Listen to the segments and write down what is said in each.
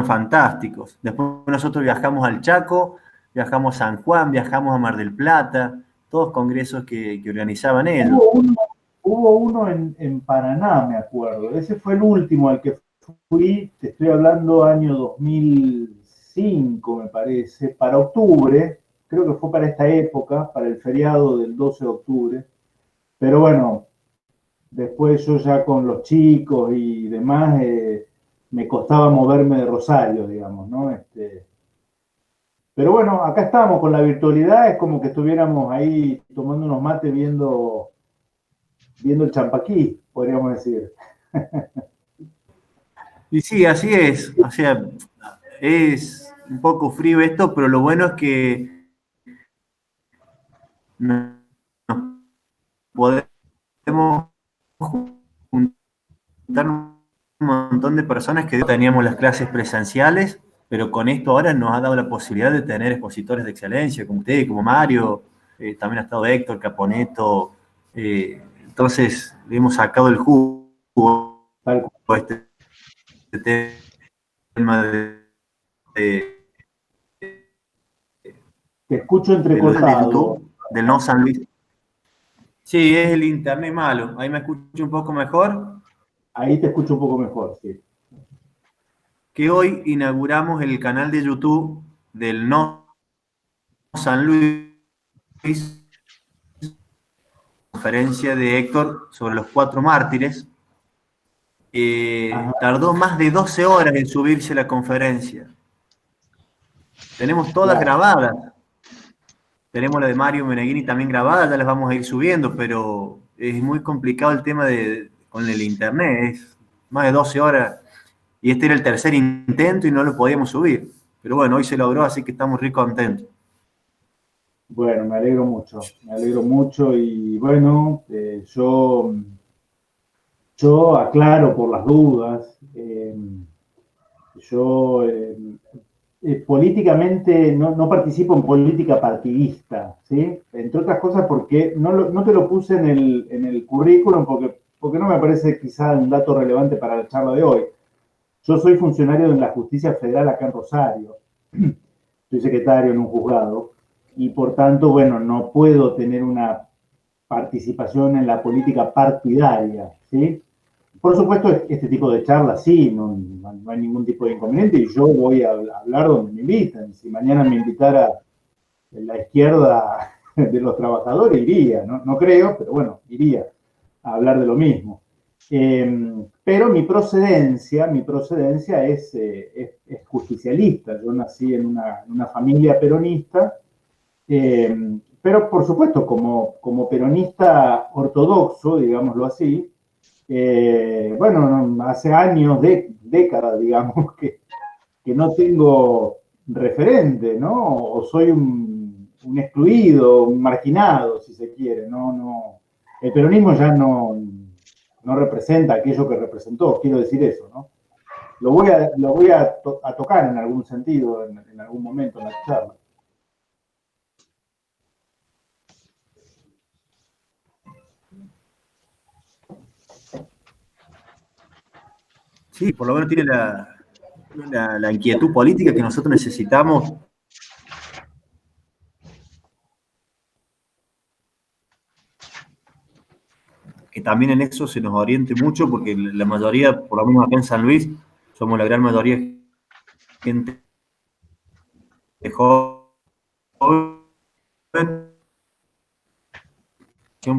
fantásticos. Después nosotros viajamos al Chaco, viajamos a San Juan, viajamos a Mar del Plata, todos congresos que organizaban ellos. Hubo uno en Paraná, me acuerdo. Ese fue el último al que fui, te estoy hablando año 2005, me parece, para octubre, creo que fue para esta época, para el feriado del 12 de octubre. Pero bueno, después yo ya con los chicos y demás, me costaba moverme de Rosario, digamos, ¿no? Pero bueno, acá estamos con la virtualidad, es como que estuviéramos ahí tomando unos mates viendo el Champaquí, podríamos decir. Y sí, así es. O sea, es un poco frío esto, pero lo bueno es que nos podemos juntar un montón de personas que teníamos las clases presenciales, pero con esto ahora nos ha dado la posibilidad de tener expositores de excelencia, como usted, como Mario, también ha estado Héctor Caponeto, entonces le hemos sacado el jugo a este tema Te escucho entrecortado. De YouTube, del No San Luis. Sí, es el internet malo. Ahí me escucho un poco mejor. Ahí te escucho un poco mejor, sí. Que hoy inauguramos el canal de YouTube del No San Luis, conferencia de Héctor sobre los 4 mártires. Tardó más de 12 horas en subirse la conferencia. Tenemos todas grabadas. Tenemos la de Mario Meneghini también grabada, ya las vamos a ir subiendo, pero es muy complicado el tema con el internet. Es más de 12 horas y este era el tercer intento y no lo podíamos subir. Pero bueno, hoy se logró, así que estamos muy contentos. Bueno, me alegro mucho y bueno, yo aclaro por las dudas, yo políticamente no participo en política partidista, ¿sí? Entre otras cosas porque no te lo puse en el currículum porque no me parece quizá un dato relevante para la charla de hoy. Yo soy funcionario de la Justicia Federal acá en Rosario, soy secretario en un juzgado y por tanto, bueno, no puedo tener una participación en la política partidaria, ¿sí? Por supuesto, este tipo de charlas sí, no hay ningún tipo de inconveniente y yo voy a hablar donde me invitan. Si mañana me invitara la izquierda de los trabajadores, iría, no creo, pero bueno, iría a hablar de lo mismo. Pero mi procedencia es justicialista. Yo nací en una familia peronista, pero por supuesto, como peronista ortodoxo, digámoslo así, bueno, hace años, décadas, digamos, que no tengo referente, ¿no? O soy un excluido, un marginado, si se quiere, ¿no? El peronismo ya no representa aquello que representó, quiero decir eso, ¿no? Lo voy a tocar en algún sentido, en algún momento en la charla. Sí, por lo menos tiene la inquietud política que nosotros necesitamos. Que también en eso se nos oriente mucho, porque la mayoría, por lo menos acá en San Luis, somos la gran mayoría gente joven,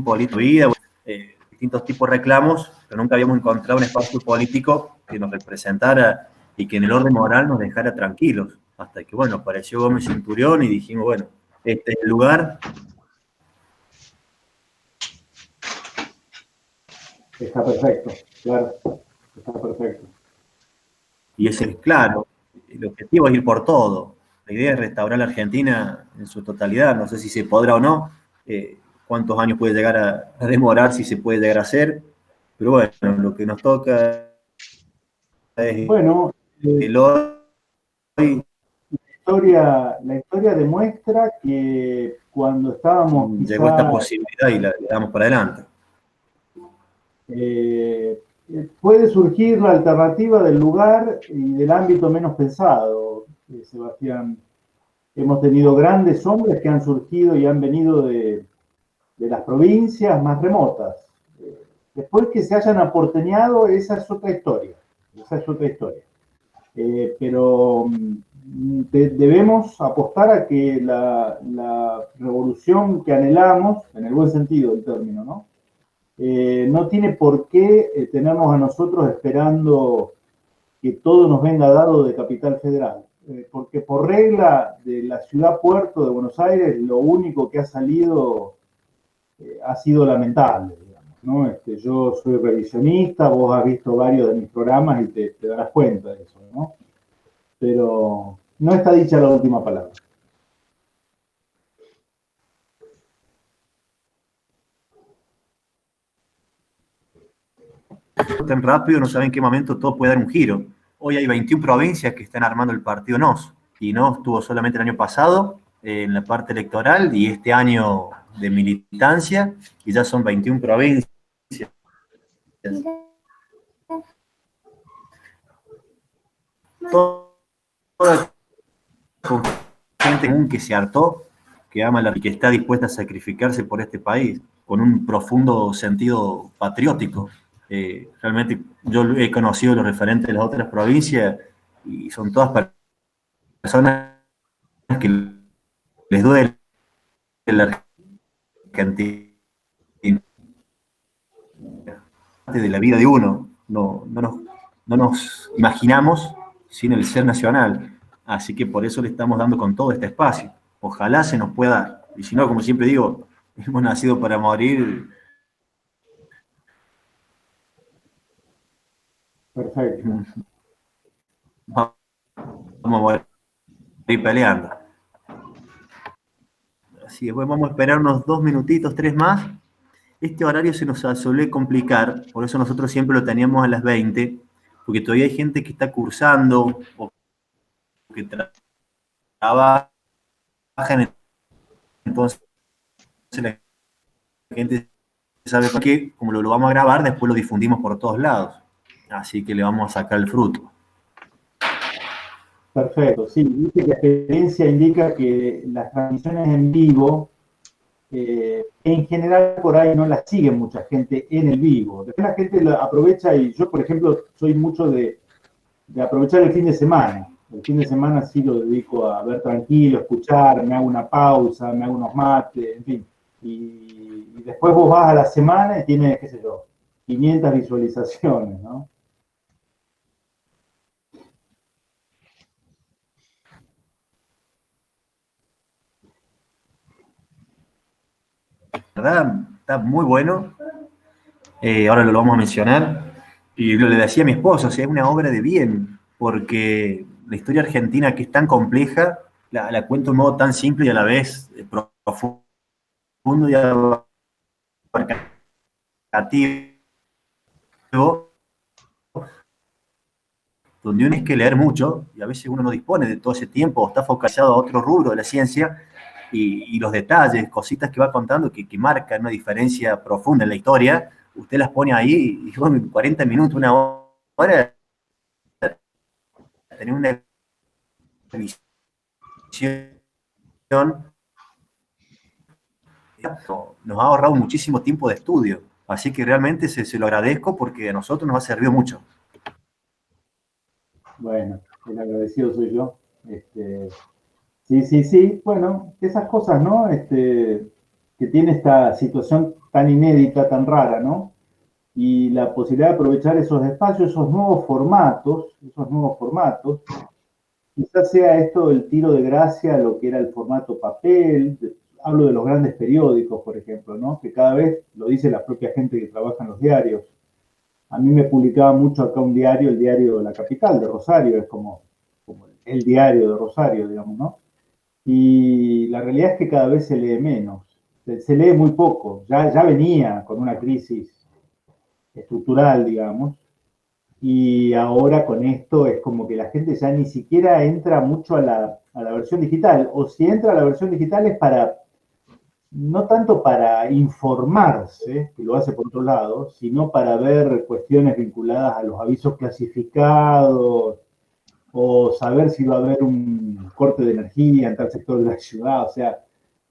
política, distintos tipos de reclamos, pero nunca habíamos encontrado un espacio político que nos representara y que en el orden moral nos dejara tranquilos. Hasta que, bueno, apareció Gómez Centurión y dijimos, bueno, este es el lugar. Está perfecto, claro, está perfecto. Y ese es claro, el objetivo es ir por todo. La idea es restaurar la Argentina en su totalidad, no sé si se podrá o no, cuántos años puede llegar a demorar, si se puede llegar a hacer, pero bueno, lo que nos toca es bueno, el hoy. La historia demuestra que cuando estábamos Llegó esta quizá posibilidad y la damos para adelante. puede surgir la alternativa del lugar y del ámbito menos pensado, Sebastián. Hemos tenido grandes hombres que han surgido y han venido de las provincias más remotas. Después que se hayan aporteñado, esa es otra historia. Esa es otra historia. Pero debemos apostar a que la revolución que anhelamos, en el buen sentido del término, ¿no? No tiene por qué tenernos a nosotros esperando que todo nos venga dado de Capital Federal. Porque por regla de la ciudad puerto de Buenos Aires, lo único que ha salido ha sido lamentable, digamos, ¿no? Yo soy revisionista, vos has visto varios de mis programas y te darás cuenta de eso, ¿no? Pero no está dicha la última palabra. Tan rápido, no saben en qué momento todo puede dar un giro. Hoy hay 21 provincias que están armando el partido NOS, y NOS estuvo solamente el año pasado en la parte electoral y este año de militancia, y ya son 21 provincias. Toda gente común que se hartó, que ama y que está dispuesta a sacrificarse por este país, con un profundo sentido patriótico. Realmente yo he conocido los referentes de las otras provincias y son todas personas que les duele la Argentina, de la vida de uno. No nos imaginamos sin el ser nacional. Así que por eso le estamos dando con todo este espacio. Ojalá se nos pueda, y si no, como siempre digo, hemos nacido para morir. Perfecto. Vamos a morir peleando. Así que vamos a esperar unos 2 minutitos, 3 más. Este horario se nos suele complicar, por eso nosotros siempre lo teníamos a las 20, porque todavía hay gente que está cursando o que trabaja, entonces la gente sabe para qué, como lo vamos a grabar, después lo difundimos por todos lados, así que le vamos a sacar el fruto. Perfecto, sí, dice que la experiencia indica que las transmisiones en vivo, en general por ahí no las sigue mucha gente en el vivo. Después la gente lo aprovecha, y yo, por ejemplo, soy mucho de aprovechar el fin de semana. El fin de semana sí lo dedico a ver tranquilo, escuchar, me hago una pausa, me hago unos mates, en fin. Y después vos vas a la semana y tienes, qué sé yo, 500 visualizaciones, ¿no? La verdad, está muy bueno. Ahora lo vamos a mencionar. Y le decía a mi esposo, o sea, es una obra de bien, porque la historia argentina, que es tan compleja, la cuenta de un modo tan simple y a la vez profundo y abarcativo, donde uno tiene que leer mucho, y a veces uno no dispone de todo ese tiempo, o está focalizado a otro rubro de la ciencia, y los detalles, cositas que va contando que marcan una diferencia profunda en la historia, usted las pone ahí, y bueno, en 40 minutos, una hora, tener una visión, nos ha ahorrado muchísimo tiempo de estudio, así que realmente se lo agradezco porque a nosotros nos ha servido mucho. Bueno, el agradecido soy yo. Sí, bueno, esas cosas, ¿no? Que tiene esta situación tan inédita, tan rara, ¿no? Y la posibilidad de aprovechar esos espacios, esos nuevos formatos, quizás sea esto el tiro de gracia a lo que era el formato papel. Hablo de los grandes periódicos, por ejemplo, ¿no? Que cada vez, lo dice la propia gente que trabaja en los diarios. A mí me publicaba mucho acá un diario, el diario de la capital, de Rosario, es como el diario de Rosario, digamos, ¿no? Y la realidad es que cada vez se lee menos, se lee muy poco, ya venía con una crisis estructural, digamos, y ahora con esto es como que la gente ya ni siquiera entra mucho a la versión digital, o si entra a la versión digital es para no tanto para informarse, que lo hace por otro lado, sino para ver cuestiones vinculadas a los avisos clasificados o saber si va a haber un corte de energía en tal sector de la ciudad, o sea,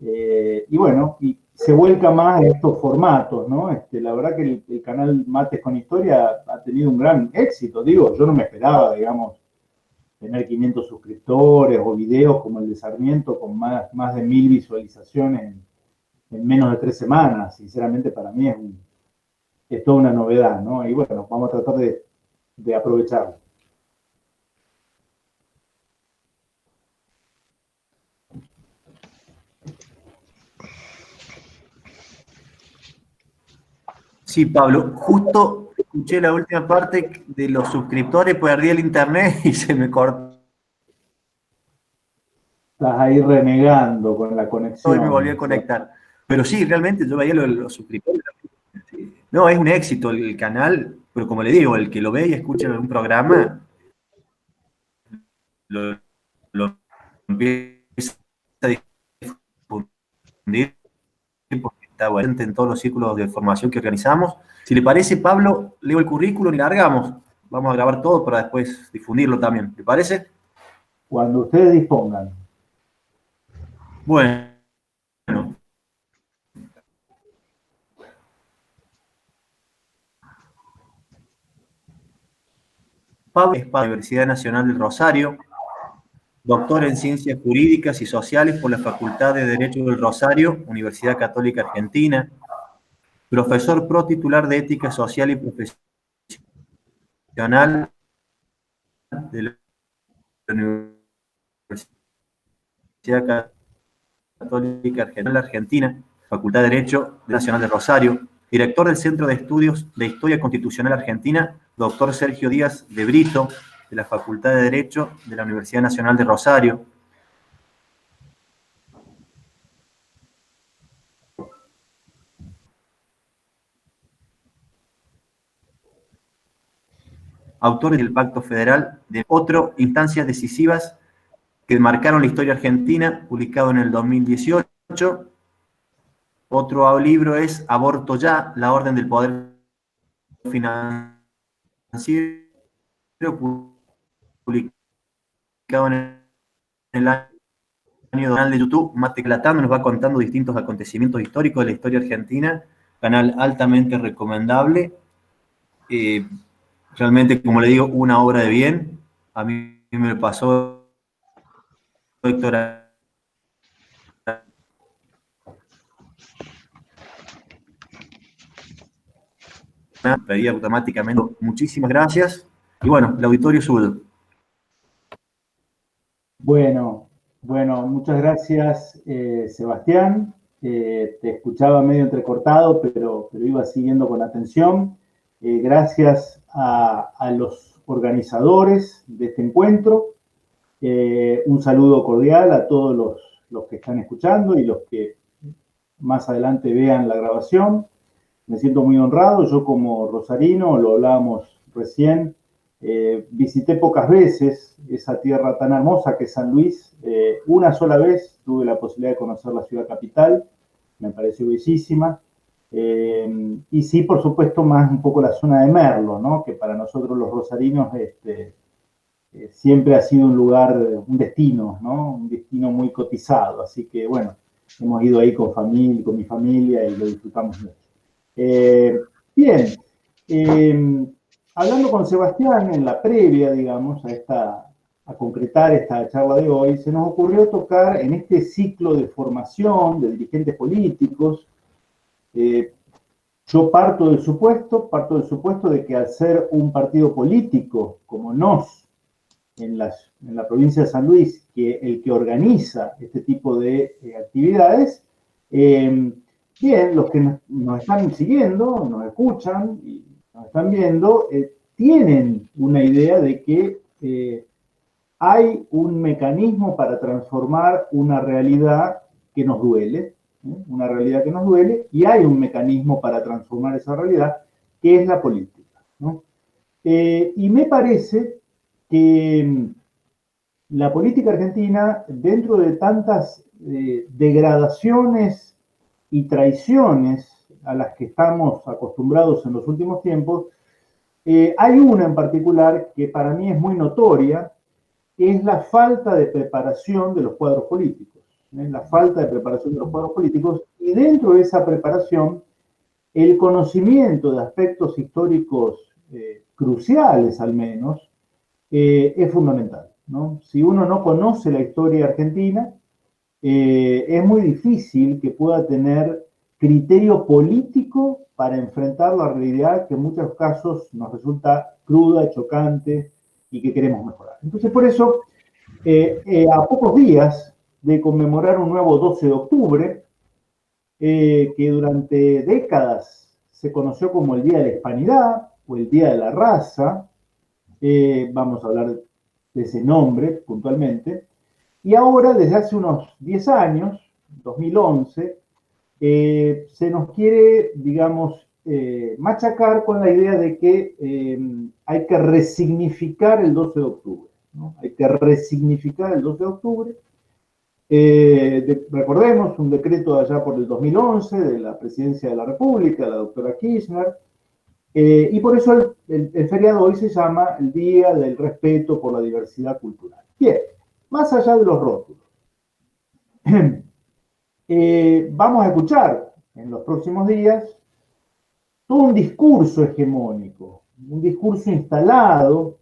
y bueno, y se vuelca más a estos formatos, ¿no? La verdad que el canal Mates con Historia ha tenido un gran éxito, digo, yo no me esperaba, digamos, tener 500 suscriptores o videos como el de Sarmiento con más de 1000 visualizaciones en menos de 3 semanas. Sinceramente, para mí es toda una novedad, ¿no? Y bueno, vamos a tratar de aprovecharlo. Sí, Pablo, justo escuché la última parte de los suscriptores, perdí el internet y se me cortó Estás ahí renegando con la y me volví a conexión, Sebastián. conectar. Pero sí, realmente yo veía los suscriptores. No, es un éxito el canal, pero como le digo, el que lo ve y escucha en un programa, lo, lo empieza a difundir porque está presente en todos los círculos de formación que organizamos. Si le parece, Pablo, leo el currículum y largamos. Vamos a grabar todo para después difundirlo también. ¿Le parece? Cuando ustedes dispongan. Bueno, Pablo es para la Universidad Nacional del Rosario, doctor en Ciencias Jurídicas y Sociales por la Facultad de Derecho del Rosario, Universidad Católica Argentina, profesor pro titular de Ética Social y Profesional de la Universidad Católica Argentina, Facultad de Derecho Nacional de Rosario, director del Centro de Estudios de Historia Constitucional Argentina, doctor Sergio Díaz de Brito, de la Facultad de Derecho de la Universidad Nacional de Rosario, autor del Pacto Federal, de otro, Instancias Decisivas que marcaron la historia argentina, publicado en el 2018. Otro libro es Aborto Ya, la orden del poder financiero, publicado en el año canal de YouTube, Mate Clatano, nos va contando distintos acontecimientos históricos de la historia argentina, canal altamente recomendable. Realmente, como le digo, una obra de bien. A mí me pasó Héctor, pedí automáticamente muchísimas gracias. Y bueno, el auditorio es suyo. Bueno, muchas gracias, Sebastián. Te escuchaba medio entrecortado, pero iba siguiendo con atención. Gracias a los organizadores de este encuentro. Un saludo cordial a todos los que están escuchando y los que más adelante vean la grabación. Me siento muy honrado. Yo como rosarino, lo hablábamos recién, visité pocas veces esa tierra tan hermosa que es San Luis. Una sola vez tuve la posibilidad de conocer la ciudad capital, me pareció bellísima. Y sí, por supuesto, más un poco la zona de Merlo, ¿no? Que para nosotros los rosarinos siempre ha sido un lugar, un destino, ¿no? Un destino muy cotizado. Así que bueno, hemos ido ahí con mi familia y lo disfrutamos mucho. Bien, hablando con Sebastián en la previa, digamos, a concretar esta charla de hoy, se nos ocurrió tocar en este ciclo de formación de dirigentes políticos. Yo parto del supuesto de que al ser un partido político como NOS en la provincia de San Luis, que el que organiza este tipo de actividades, bien, los que nos están siguiendo, nos escuchan y nos están viendo, tienen una idea de que hay un mecanismo para transformar una realidad que nos duele, una realidad que nos duele, y hay un mecanismo para transformar esa realidad, que es la política, ¿no? Y me parece que la política argentina, dentro de tantas degradaciones y traiciones a las que estamos acostumbrados en los últimos tiempos, hay una en particular que para mí es muy notoria, que es la falta de preparación de los cuadros políticos. La falta de preparación de los cuadros políticos, y dentro de esa preparación, el conocimiento de aspectos históricos cruciales, al menos, es fundamental, ¿no? Si uno no conoce la historia argentina, es muy difícil que pueda tener criterio político para enfrentar la realidad que en muchos casos nos resulta cruda, chocante y que queremos mejorar. Entonces, por eso, a pocos días de conmemorar un nuevo 12 de octubre, que durante décadas se conoció como el Día de la Hispanidad o el Día de la Raza, vamos a hablar de ese nombre puntualmente, y ahora desde hace unos 10 años, 2011, se nos quiere, digamos, machacar con la idea de que hay que resignificar el 12 de octubre, ¿no? Hay que resignificar el 12 de octubre. Recordemos un decreto allá por el 2011 de la Presidencia de la República, la doctora Kirchner, y por eso el feriado hoy se llama el Día del Respeto por la Diversidad Cultural. Bien, más allá de los rótulos, vamos a escuchar en los próximos días todo un discurso hegemónico, un discurso instalado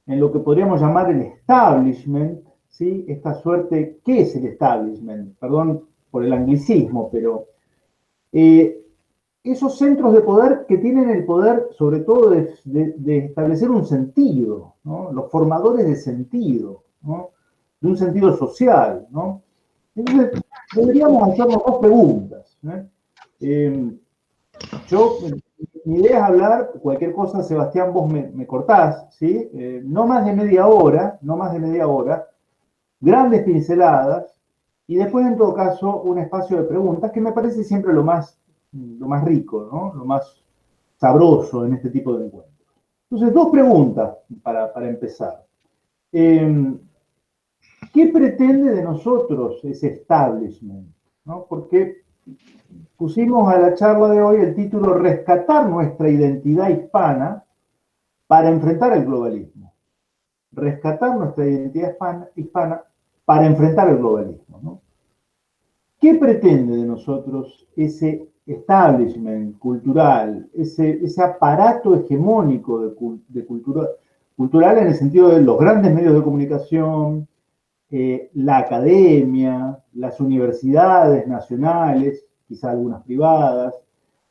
en lo que podríamos llamar el establishment, ¿sí? Esta suerte, ¿qué es el establishment? Perdón por el anglicismo, pero esos centros de poder que tienen el poder, sobre todo, de establecer un sentido, ¿no? Los formadores de sentido, ¿no? De un sentido social, ¿no? Entonces, deberíamos hacernos dos preguntas, ¿no? Mi idea es hablar, cualquier cosa, Sebastián, vos me cortás, ¿sí? No más de media hora, no más de media hora, grandes pinceladas, y después, en todo caso, un espacio de preguntas, que me parece siempre lo más rico, ¿no? Lo más sabroso en este tipo de encuentros. Entonces, dos preguntas para empezar. ¿Qué pretende de nosotros ese establishment? ¿No? Porque pusimos a la charla de hoy el título Rescatar nuestra identidad hispana para enfrentar el globalismo. Rescatar nuestra identidad hispana para enfrentar el globalismo, ¿no? ¿Qué pretende de nosotros ese establishment cultural, ese aparato hegemónico de cultural en el sentido de los grandes medios de comunicación, la academia, las universidades nacionales, quizá algunas privadas,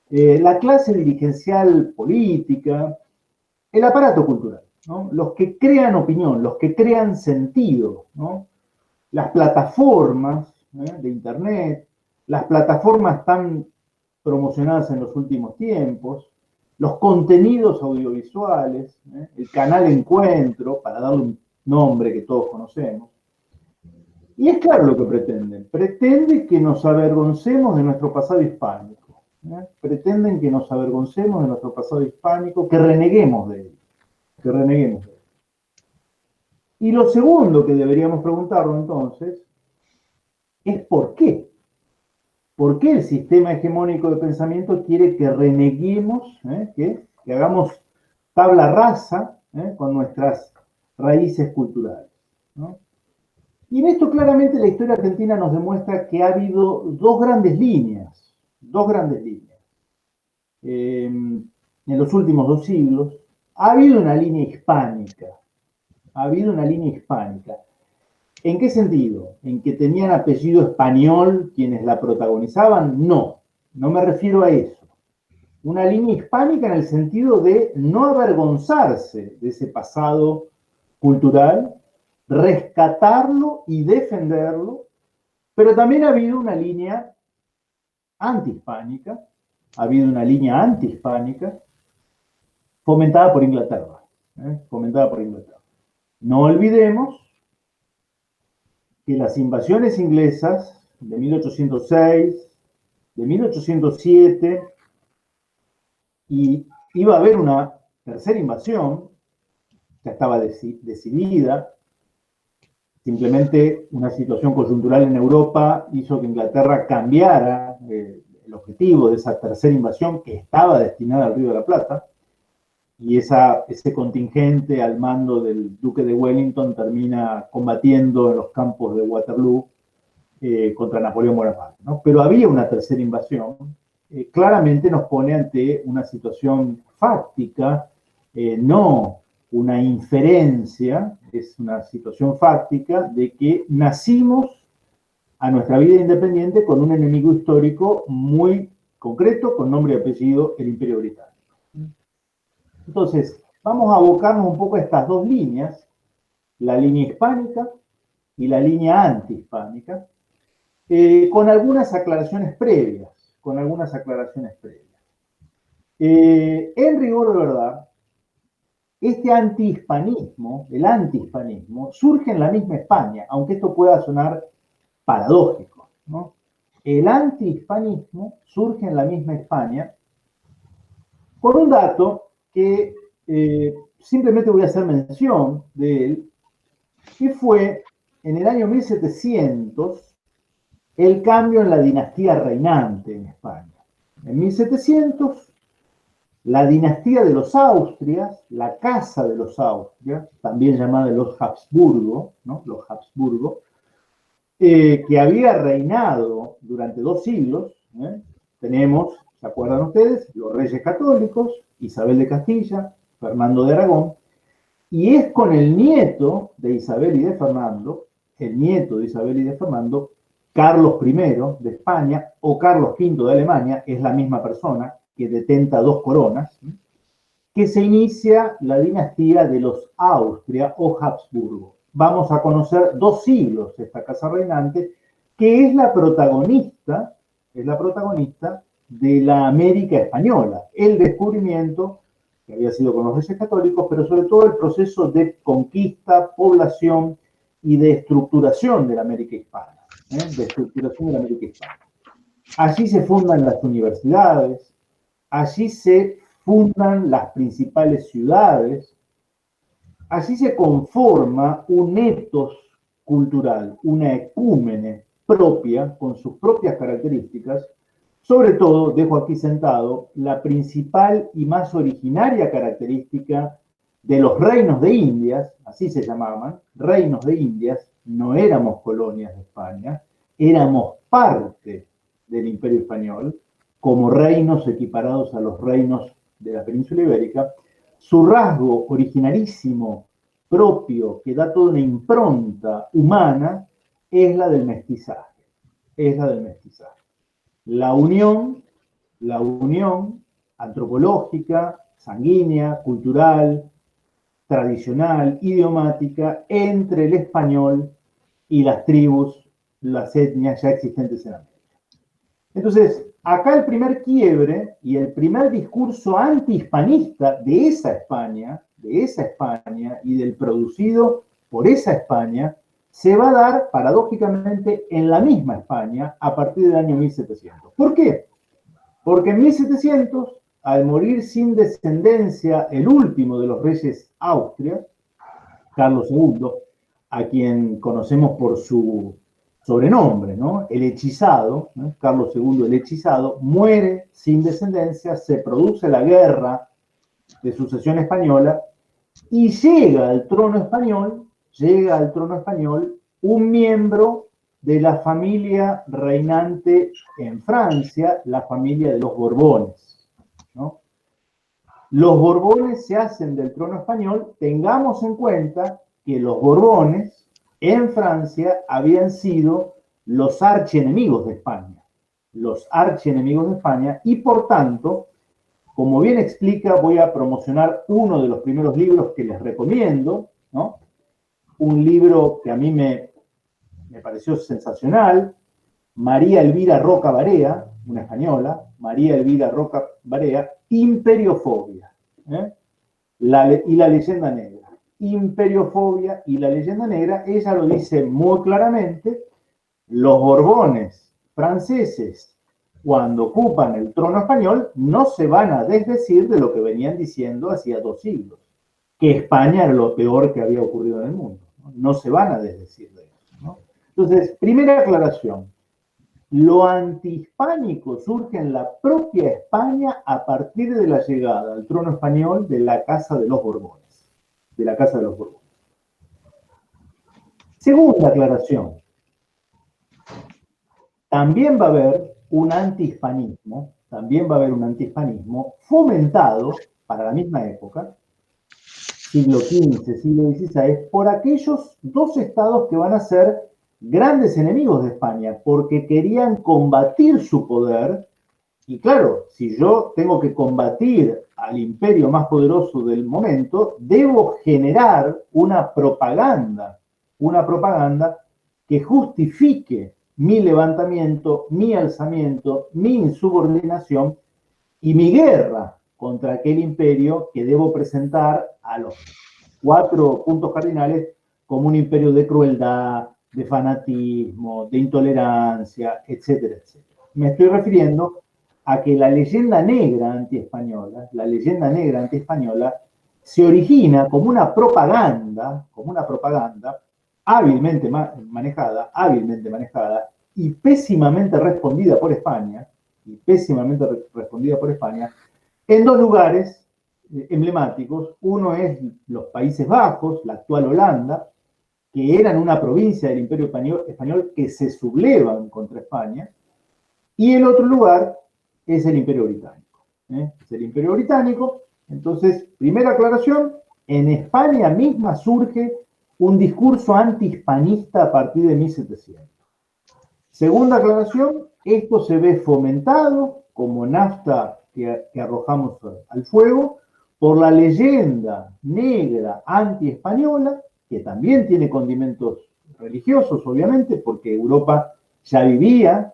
la clase dirigencial política, el aparato cultural, ¿no? Los que crean opinión, los que crean sentido, ¿no? Las plataformas de Internet, las plataformas tan promocionadas en los últimos tiempos, los contenidos audiovisuales, el canal Encuentro, para darle un nombre que todos conocemos. Y es claro lo que pretenden. Pretende que nos avergoncemos de nuestro pasado hispánico. Pretenden que nos avergoncemos de nuestro pasado hispánico, que reneguemos de él. Que reneguemos de él. Y lo segundo que deberíamos preguntarnos entonces es ¿por qué? ¿Por qué el sistema hegemónico de pensamiento quiere que reneguemos, que hagamos tabla rasa con nuestras raíces culturales, ¿no? Y en esto claramente la historia argentina nos demuestra que ha habido dos grandes líneas, en los últimos 2 siglos. Ha habido una línea hispánica, ¿En qué sentido? ¿En que tenían apellido español quienes la protagonizaban? No, no me refiero a eso. Una línea hispánica en el sentido de no avergonzarse de ese pasado cultural, rescatarlo y defenderlo, pero también ha habido una línea antihispánica, fomentada por Inglaterra, No olvidemos que las invasiones inglesas de 1806, de 1807, y iba a haber una tercera invasión, ya estaba decidida, Simplemente una situación coyuntural en Europa hizo que Inglaterra cambiara el objetivo de esa tercera invasión que estaba destinada al Río de la Plata, y ese contingente al mando del duque de Wellington termina combatiendo en los campos de Waterloo contra Napoleón Bonaparte, ¿no? Pero había una tercera invasión, claramente nos pone ante una situación fáctica, no una inferencia, es una situación fáctica de que nacimos a nuestra vida independiente con un enemigo histórico muy concreto, con nombre y apellido, el Imperio Británico. Entonces, vamos a abocarnos un poco a estas dos líneas, la línea hispánica y la línea antihispánica, con algunas aclaraciones previas, en rigor de verdad, este antihispanismo, el antihispanismo, surge en la misma España, aunque esto pueda sonar paradójico, ¿no? El antihispanismo surge en la misma España por un dato que simplemente voy a hacer mención de él, que fue en el año 1700 el cambio en la dinastía reinante en España. En 1700, la dinastía de los Austrias, la casa de los Austrias, también llamada los Habsburgo, ¿no? Los Habsburgo, que había reinado durante 2 siglos, tenemos, ¿se acuerdan ustedes? Los reyes católicos, Isabel de Castilla, Fernando de Aragón, y es con el nieto de Isabel y de Fernando, Carlos I de España, o Carlos V de Alemania, es la misma persona, que detenta 2 coronas, que se inicia la dinastía de los Austria o Habsburgo. Vamos a conocer 2 siglos esta casa reinante, que es la protagonista de la América española, el descubrimiento, que había sido con los reyes católicos, pero sobre todo el proceso de conquista, población y de estructuración de la América hispana. Allí se fundan las universidades, allí se fundan las principales ciudades, allí se conforma un etos cultural, una ecúmene propia, con sus propias características. Sobre todo, dejo aquí sentado, la principal y más originaria característica de los reinos de Indias, así se llamaban, reinos de Indias, no éramos colonias de España, éramos parte del Imperio Español, como reinos equiparados a los reinos de la península ibérica. Su rasgo originarísimo, propio, que da toda una impronta humana, es la del mestizaje. La unión antropológica, sanguínea, cultural, tradicional, idiomática, entre el español y las tribus, las etnias ya existentes en América. Entonces, acá el primer quiebre y el primer discurso antihispanista de esa España y del producido por esa España, se va a dar, paradójicamente, en la misma España a partir del año 1700. ¿Por qué? Porque en 1700, al morir sin descendencia el último de los reyes Austria, Carlos II, a quien conocemos por su sobrenombre, ¿no? El hechizado, ¿no? Carlos II el hechizado, muere sin descendencia, se produce la guerra de sucesión española y llega al trono español un miembro de la familia reinante en Francia, la familia de los Borbones, ¿no? Los Borbones se hacen del trono español. Tengamos en cuenta que los Borbones en Francia habían sido los archienemigos de España. Y por tanto, como bien explica, voy a promocionar uno de los primeros libros que les recomiendo, ¿no? Un libro que a mí me pareció sensacional, María Elvira Roca Barea, una española, María Elvira Roca Barea, Imperiofobia, y la leyenda negra. Imperiofobia y la leyenda negra, ella lo dice muy claramente, los Borbones franceses, cuando ocupan el trono español, no se van a desdecir de lo que venían diciendo hacía 2 siglos, que España era lo peor que había ocurrido en el mundo. No se van a desdecir de Entonces, primera aclaración. Lo antihispánico surge en la propia España a partir de la llegada al trono español de la Casa de los Borbones. De la Casa de los Borbones. Segunda aclaración. También va a haber un antihispanismo fomentado para la misma época, siglo XV, siglo XVI, por aquellos dos estados que van a ser grandes enemigos de España, porque querían combatir su poder. Y claro, si yo tengo que combatir al imperio más poderoso del momento, debo generar una propaganda que justifique mi levantamiento, mi alzamiento, mi insubordinación y mi guerra contra aquel imperio que debo presentar a los 4 puntos cardinales como un imperio de crueldad, de fanatismo, de intolerancia, etcétera, etcétera. Me estoy refiriendo a que la leyenda negra antiespañola se origina como una propaganda hábilmente manejada y pésimamente respondida por España, en dos lugares emblemáticos. Uno es los Países Bajos, la actual Holanda, que eran una provincia del Imperio Español que se sublevan contra España, y el otro lugar es el Imperio Británico. Es el Imperio Británico. Entonces, primera aclaración, en España misma surge un discurso antihispanista a partir de 1700. Segunda aclaración, esto se ve fomentado como nafta que arrojamos al fuego por la leyenda negra antiespañola, que también tiene condimentos religiosos, obviamente, porque Europa ya vivía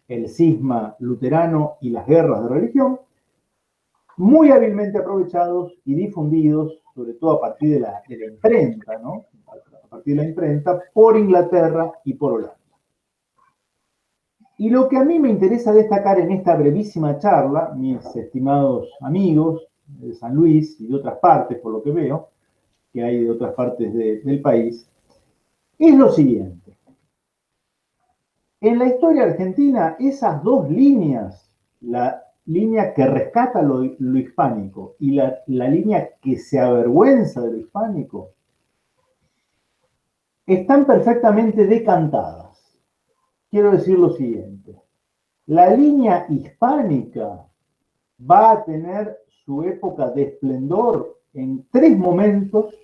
el cisma luterano y las guerras de religión, muy hábilmente aprovechados y difundidos, sobre todo a partir de la imprenta, ¿no? A partir de la imprenta, por Inglaterra y por Holanda. Y lo que a mí me interesa destacar en esta brevísima charla, mis estimados amigos de San Luis y de otras partes, por lo que veo, que hay de otras partes del país, es lo siguiente. En la historia argentina, esas dos líneas, la línea que rescata lo hispánico y la línea que se avergüenza de lo hispánico, están perfectamente decantadas. Quiero decir lo siguiente. La línea hispánica va a tener su época de esplendor en 3 momentos.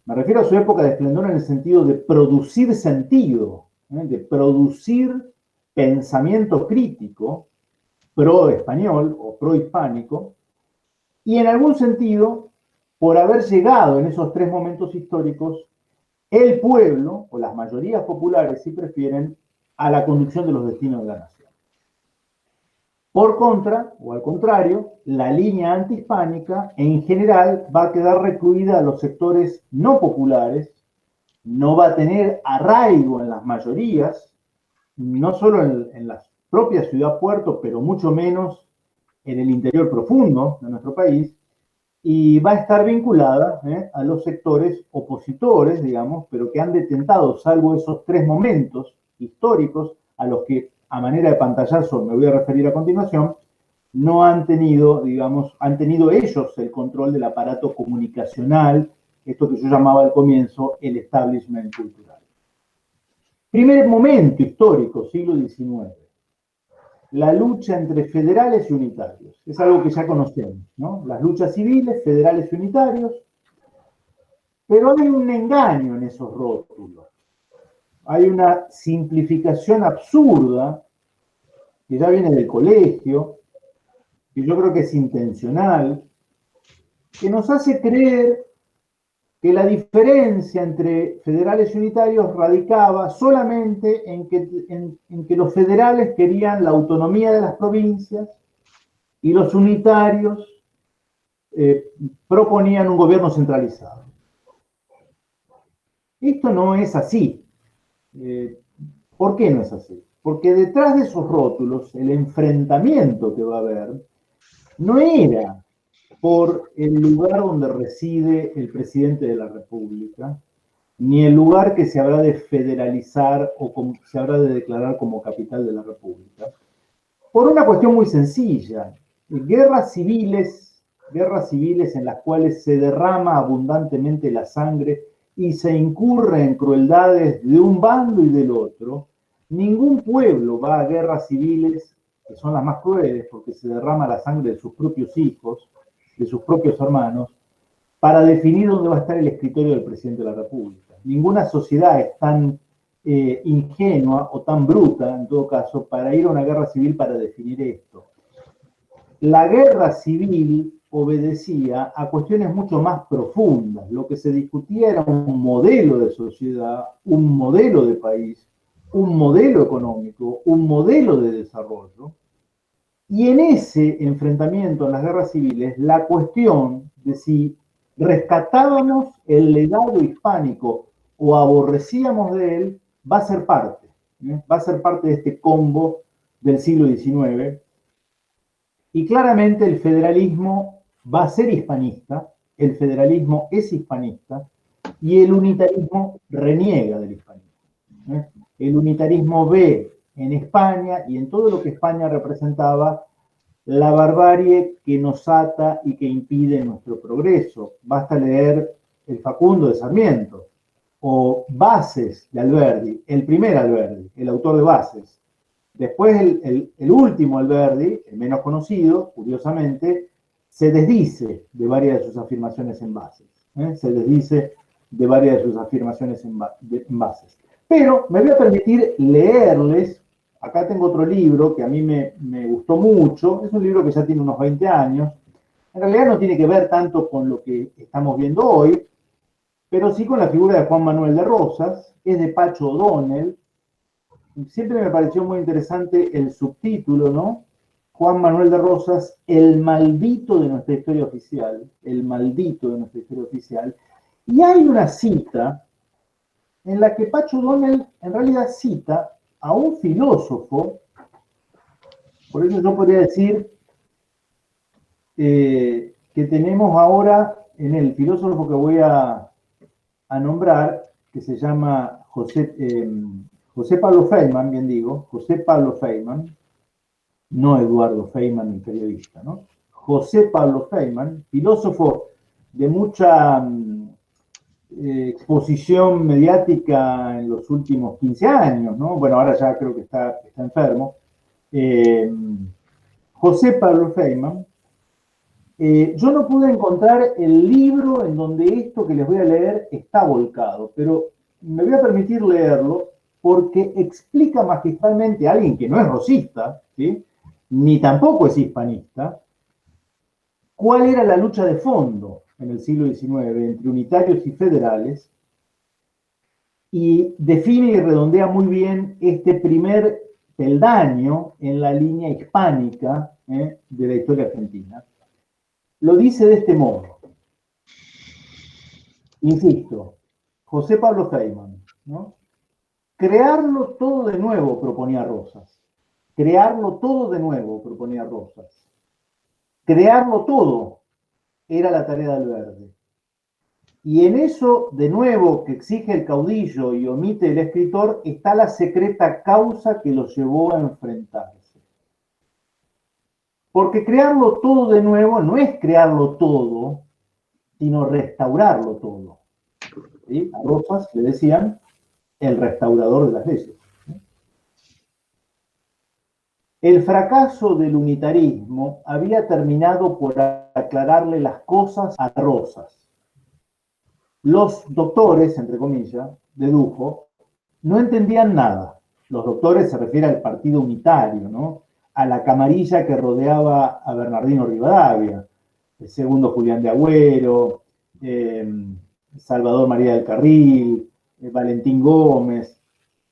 Me refiero a su época de esplendor en el sentido de producir sentido, de producir pensamiento crítico pro-español o pro-hispánico, y en algún sentido, por haber llegado en esos 3 momentos históricos, el pueblo, o las mayorías populares, si prefieren, a la conducción de los destinos de la nación. Por contra, o al contrario, la línea antihispánica en general va a quedar recluida a los sectores no populares, no va a tener arraigo en las mayorías, no solo en la propia ciudad-puerto, pero mucho menos en el interior profundo de nuestro país, y va a estar vinculada a los sectores opositores, digamos, pero que han detentado, salvo esos 3 momentos históricos a los que, a manera de pantallazo, me voy a referir a continuación, no han tenido, digamos, han tenido ellos el control del aparato comunicacional, esto que yo llamaba al comienzo el establishment cultural. Primer momento histórico, siglo XIX. La lucha entre federales y unitarios. Es algo que ya conocemos, ¿no? Las luchas civiles, federales y unitarios. Pero hay un engaño en esos rótulos. Hay una simplificación absurda que ya viene del colegio, que yo creo que es intencional, que nos hace creer que la diferencia entre federales y unitarios radicaba solamente en que los federales querían la autonomía de las provincias y los unitarios proponían un gobierno centralizado. Esto no es así. ¿Por qué no es así? Porque detrás de esos rótulos, el enfrentamiento que va a haber no era por el lugar donde reside el presidente de la República, ni el lugar que se habrá de federalizar o se habrá de declarar como capital de la República. Por una cuestión muy sencilla, guerras civiles en las cuales se derrama abundantemente la sangre y se incurre en crueldades de un bando y del otro, ningún pueblo va a guerras civiles, que son las más crueles porque se derrama la sangre de sus propios hijos, de sus propios hermanos, para definir dónde va a estar el escritorio del presidente de la República. Ninguna sociedad es tan ingenua o tan bruta, en todo caso, para ir a una guerra civil para definir esto. La guerra civil obedecía a cuestiones mucho más profundas. Lo que se discutía era un modelo de sociedad, un modelo de país, un modelo económico, un modelo de desarrollo. Y en ese enfrentamiento en las guerras civiles, la cuestión de si rescatábamos el legado hispánico o aborrecíamos de él, va a ser parte de este combo del siglo XIX. Y claramente el federalismo va a ser hispanista, el federalismo es hispanista, y el unitarismo reniega del hispanismo. El unitarismo ve en España y en todo lo que España representaba la barbarie que nos ata y que impide nuestro progreso. Basta leer el Facundo de Sarmiento o Bases de Alberdi, el primer Alberdi, el autor de Bases. Después el último Alberdi, el menos conocido, curiosamente, se desdice de varias de sus afirmaciones en Bases. Se desdice de varias de sus afirmaciones en Bases. Pero me voy a permitir leerles, acá tengo otro libro que a mí me gustó mucho, es un libro que ya tiene unos 20 años, en realidad no tiene que ver tanto con lo que estamos viendo hoy, pero sí con la figura de Juan Manuel de Rosas, es de Pacho O'Donnell. Siempre me pareció muy interesante el subtítulo, ¿no? Juan Manuel de Rosas, el maldito de nuestra historia oficial, el maldito de nuestra historia oficial. Y hay una cita en la que Pacho O'Donnell en realidad cita a un filósofo, por eso yo podría decir que tenemos ahora en el filósofo que voy a nombrar, que se llama José Pablo Feynman, bien digo, José Pablo Feynman, no Eduardo Feynman, el periodista, ¿no? José Pablo Feynman, filósofo de mucha exposición mediática en los últimos 15 años, ¿no? Bueno, ahora ya creo que está enfermo. José Pablo Feynman. Yo no pude encontrar el libro en donde esto que les voy a leer está volcado, pero me voy a permitir leerlo porque explica magistralmente a alguien que no es rosista, ¿sí?, ni tampoco es hispanista, cuál era la lucha de fondo en el siglo XIX entre unitarios y federales, y define y redondea muy bien este primer peldaño en la línea hispánica de la historia argentina. Lo dice de este modo. Insisto, José Pablo Feynman, ¿no? Crearlo todo de nuevo, proponía Rosas. Crearlo todo de nuevo, proponía Rosas. Crearlo todo era la tarea de Alberdi. Y en eso, de nuevo, que exige el caudillo y omite el escritor, está la secreta causa que los llevó a enfrentarse. Porque crearlo todo de nuevo no es crearlo todo, sino restaurarlo todo. ¿Sí? A Rosas le decían el restaurador de las leyes. El fracaso del unitarismo había terminado por aclararle las cosas a Rosas. Los doctores, entre comillas, dedujo, no entendían nada. Los doctores se refiere al partido unitario, ¿no?, a la camarilla que rodeaba a Bernardino Rivadavia, el segundo Julián de Agüero, Salvador María del Carril, Valentín Gómez,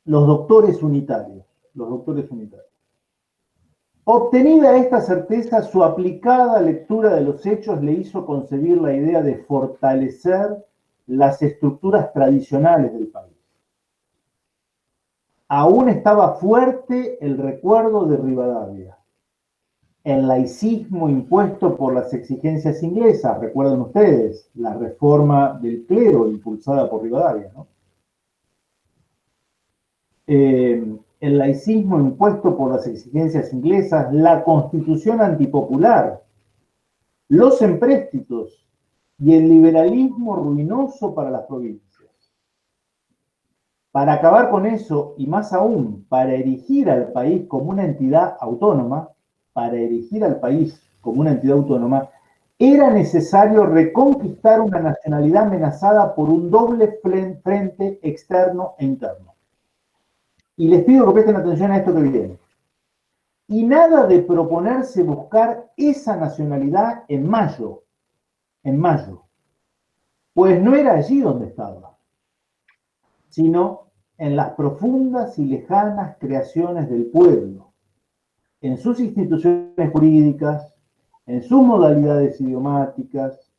los doctores unitarios. Obtenida esta certeza, su aplicada lectura de los hechos le hizo concebir la idea de fortalecer las estructuras tradicionales del país. Aún estaba fuerte el recuerdo de Rivadavia, el laicismo impuesto por las exigencias inglesas, recuerden ustedes, la reforma del clero impulsada por Rivadavia, ¿no? el laicismo impuesto por las exigencias inglesas, la constitución antipopular, los empréstitos y el liberalismo ruinoso para las provincias. Para acabar con eso, y más aún, para erigir al país como una entidad autónoma, era necesario reconquistar una nacionalidad amenazada por un doble frente externo e interno. Y les pido que presten atención a esto que viene. Y nada de proponerse buscar esa nacionalidad en mayo, pues no era allí donde estaba, sino en las profundas y lejanas creaciones del pueblo, en sus instituciones jurídicas, en sus modalidades idiomáticas,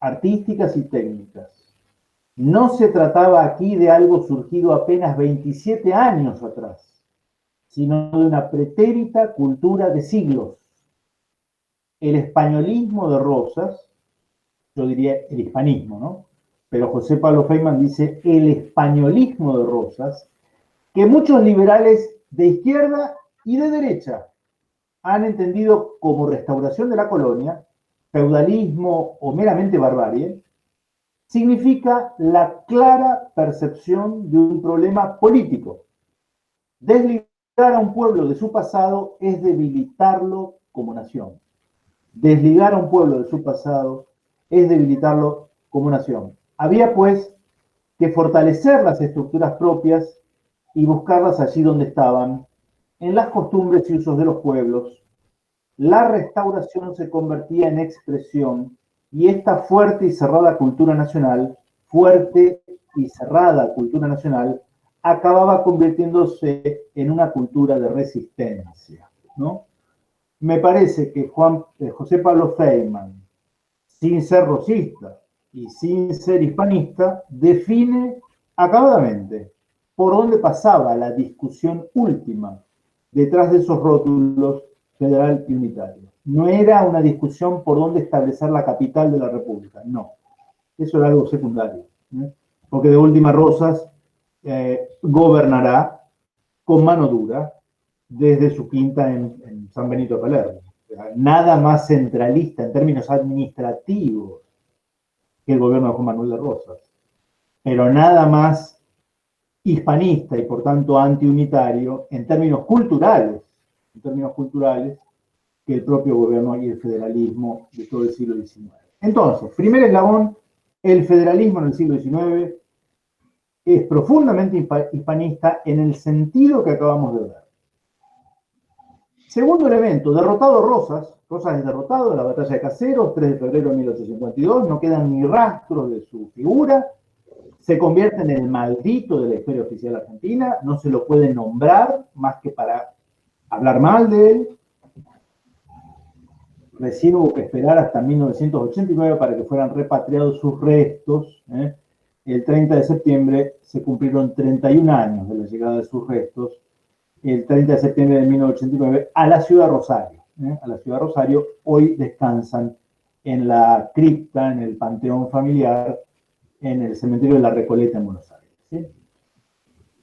artísticas y técnicas. No se trataba aquí de algo surgido apenas 27 años atrás, sino de una pretérita cultura de siglos. El españolismo de Rosas, yo diría el hispanismo, ¿no? Pero José Pablo Feynman dice el españolismo de Rosas, que muchos liberales de izquierda y de derecha han entendido como restauración de la colonia, feudalismo o meramente barbarie, significa la clara percepción de un problema político. Desligar a un pueblo de su pasado es debilitarlo como nación. Desligar a un pueblo de su pasado es debilitarlo como nación. Había, pues, que fortalecer las estructuras propias y buscarlas allí donde estaban, en las costumbres y usos de los pueblos. La restauración se convertía en expresión y esta fuerte y cerrada cultura nacional, acababa convirtiéndose en una cultura de resistencia, ¿no? Me parece que José Pablo Feynman, sin ser rosista y sin ser hispanista, define acabadamente por dónde pasaba la discusión última detrás de esos rótulos federal y unitario. No era una discusión por dónde establecer la capital de la República, no. Eso era algo secundario, ¿eh? Porque de última Rosas gobernará con mano dura desde su quinta en San Benito de Palermo. Nada más centralista en términos administrativos que el gobierno de Juan Manuel de Rosas, pero nada más hispanista y por tanto antiunitario en términos culturales, que el propio gobierno y el federalismo de todo el siglo XIX. Entonces, primer eslabón, el federalismo en el siglo XIX es profundamente hispanista en el sentido que acabamos de ver. Segundo elemento, derrotado Rosas es derrotado en la batalla de Caseros, 3 de febrero de 1852, no quedan ni rastros de su figura, se convierte en el maldito de la historia oficial argentina, no se lo puede nombrar más que para hablar mal de él. Recién hubo que esperar hasta 1989 para que fueran repatriados sus restos. El 30 de septiembre se cumplieron 31 años de la llegada de sus restos, el 30 de septiembre de 1989, a la ciudad de Rosario. A la ciudad de Rosario, hoy descansan en la cripta, en el panteón familiar, en el cementerio de la Recoleta en Buenos Aires. ¿Sí?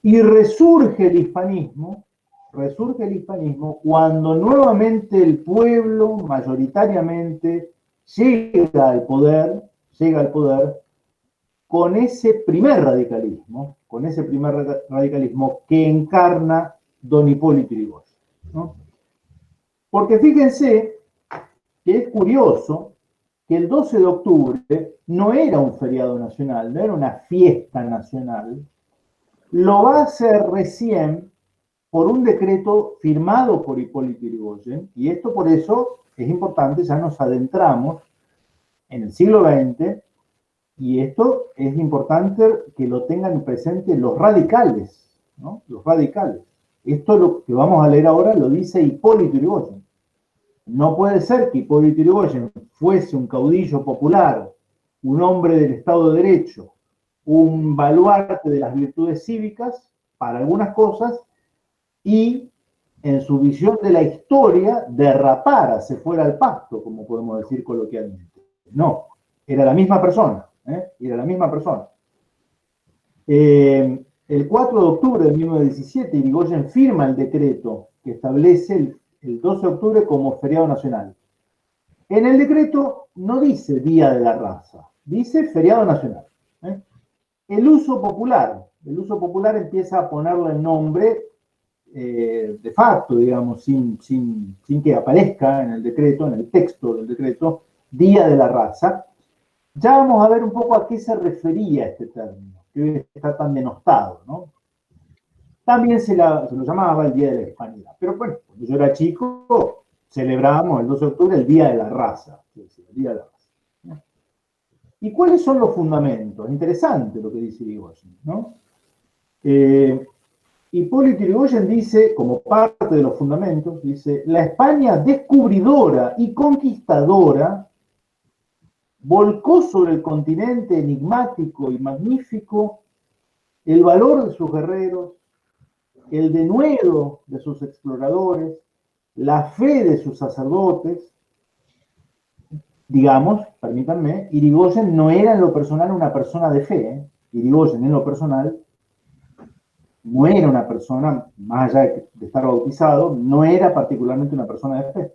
Y resurge el hispanismo cuando nuevamente el pueblo mayoritariamente llega al poder con ese primer radicalismo que encarna don Hipólito Yrigoyen, ¿no? Porque fíjense que es curioso que el 12 de octubre no era un feriado nacional, no era una fiesta nacional, lo va a hacer recién por un decreto firmado por Hipólito Yrigoyen, y esto por eso es importante, ya nos adentramos en el siglo XX, y esto es importante que lo tengan presente los radicales, ¿no? Los radicales. Esto lo que vamos a leer ahora lo dice Hipólito Yrigoyen. No puede ser que Hipólito Yrigoyen fuese un caudillo popular, un hombre del Estado de Derecho, un baluarte de las virtudes cívicas para algunas cosas, y en su visión de la historia derrapara, se fuera al pasto, como podemos decir coloquialmente. No, era la misma persona, era la misma persona. El 4 de octubre de 1917, Irigoyen firma el decreto que establece el 12 de octubre como feriado nacional. En el decreto no dice Día de la Raza, dice feriado nacional. El uso popular empieza a ponerle el nombre de facto, digamos, sin que aparezca en el decreto, en el texto del decreto, Día de la Raza. Ya vamos a ver un poco a qué se refería este término, que hoy está tan denostado, ¿no? También se lo llamaba el Día de la Hispanidad. Pero bueno, cuando yo era chico, celebrábamos el 12 de octubre el Día de la Raza. El Día de la Raza. ¿Y cuáles son los fundamentos? Interesante lo que dice Irigoyen, ¿no? Hipólito Yrigoyen dice, como parte de los fundamentos, dice, la España descubridora y conquistadora volcó sobre el continente enigmático y magnífico el valor de sus guerreros, el denuedo de sus exploradores, la fe de sus sacerdotes. Digamos, permítanme, Irigoyen no era en lo personal una persona de fe, ¿eh? Irigoyen en lo personal no era una persona, más allá de estar bautizado, no era particularmente una persona de fe,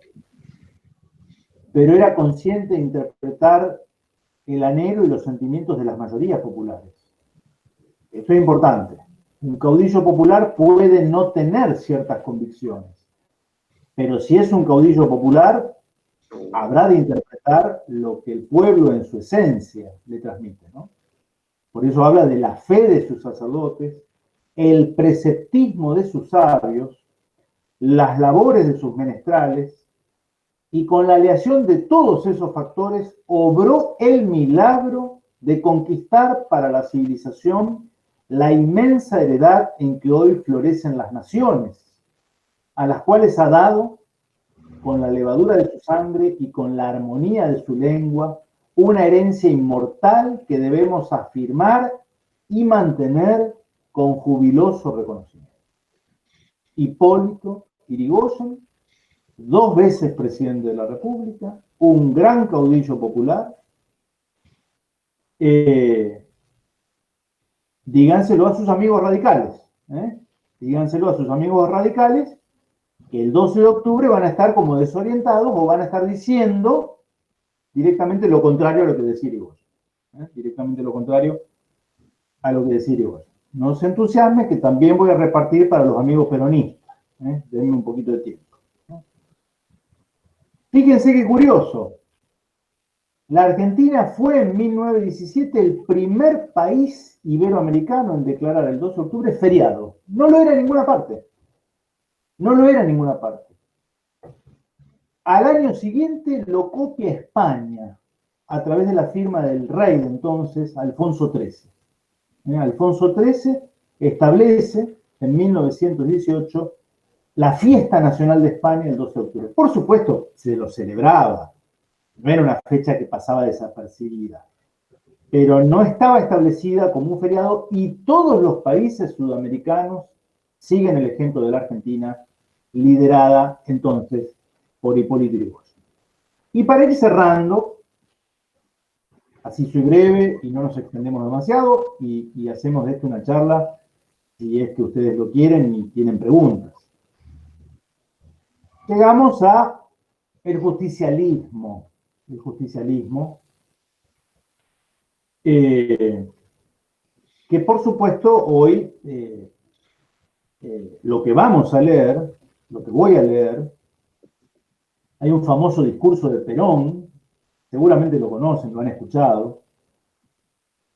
pero era consciente de interpretar el anhelo y los sentimientos de las mayorías populares. Esto es importante. Un caudillo popular puede no tener ciertas convicciones, pero si es un caudillo popular, habrá de interpretar lo que el pueblo en su esencia le transmite, ¿no? Por eso habla de la fe de sus sacerdotes, el preceptismo de sus sabios, las labores de sus menestrales, y con la aleación de todos esos factores obró el milagro de conquistar para la civilización la inmensa heredad en que hoy florecen las naciones, a las cuales ha dado, con la levadura de su sangre y con la armonía de su lengua, una herencia inmortal que debemos afirmar y mantener con jubiloso reconocimiento. Hipólito Yrigoyen, 2 veces presidente de la República, un gran caudillo popular. Díganselo a sus amigos radicales, díganselo a sus amigos radicales, que el 12 de octubre van a estar como desorientados o van a estar diciendo directamente lo contrario a lo que decía Irigoyen. Directamente lo contrario a lo que decía Irigoyen. No se entusiasme, que también voy a repartir para los amigos peronistas. Denme un poquito de tiempo. Fíjense qué curioso. La Argentina fue en 1917 el primer país iberoamericano en declarar el 12 de octubre feriado. No lo era en ninguna parte. No lo era en ninguna parte. Al año siguiente lo copia España a través de la firma del rey de entonces, Alfonso XIII. Alfonso XIII establece en 1918 la fiesta nacional de España el 12 de octubre. Por supuesto, se lo celebraba. No era una fecha que pasaba desapercibida. Pero no estaba establecida como un feriado y todos los países sudamericanos siguen el ejemplo de la Argentina, liderada entonces por Hipólito Yrigoyen. Y para ir cerrando, así soy breve y no nos extendemos demasiado y hacemos de esto una charla, si es que ustedes lo quieren y tienen preguntas. Llegamos a el justicialismo. El justicialismo, que por supuesto hoy lo que vamos a leer, lo que voy a leer, hay un famoso discurso de Perón, seguramente lo conocen, lo han escuchado,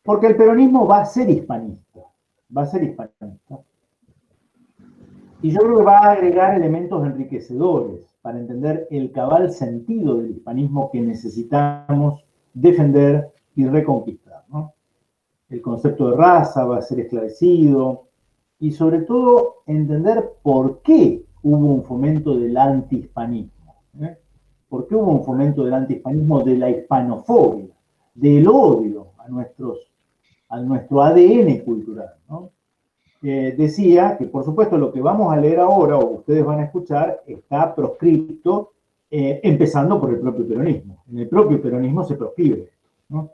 porque el peronismo va a ser hispanista, va a ser hispanista. Y yo creo que va a agregar elementos enriquecedores para entender el cabal sentido del hispanismo que necesitamos defender y reconquistar, ¿no? El concepto de raza va a ser esclarecido y sobre todo entender por qué hubo un fomento del antihispanismo. ¿Por qué hubo un fomento del antihispanismo, de la hispanofobia, del odio a nuestro ADN cultural, ¿no? Decía que, por supuesto, lo que vamos a leer ahora, o ustedes van a escuchar, está proscripto, empezando por el propio peronismo. En el propio peronismo se proscribe, ¿no?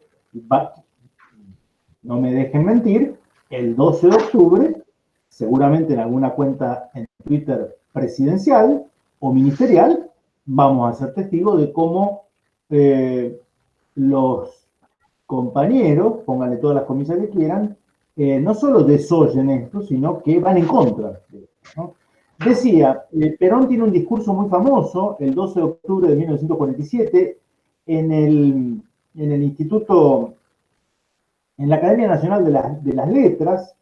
No me dejen mentir, El 12 de octubre, seguramente en alguna cuenta en Twitter presidencial o ministerial, vamos a ser testigos de cómo los compañeros, pónganle todas las comillas que quieran, no solo desoyen esto, sino que van en contra de esto, ¿no? Decía, Perón tiene un discurso muy famoso, el 12 de octubre de 1947, en el Instituto, en la Academia Nacional de las Letras,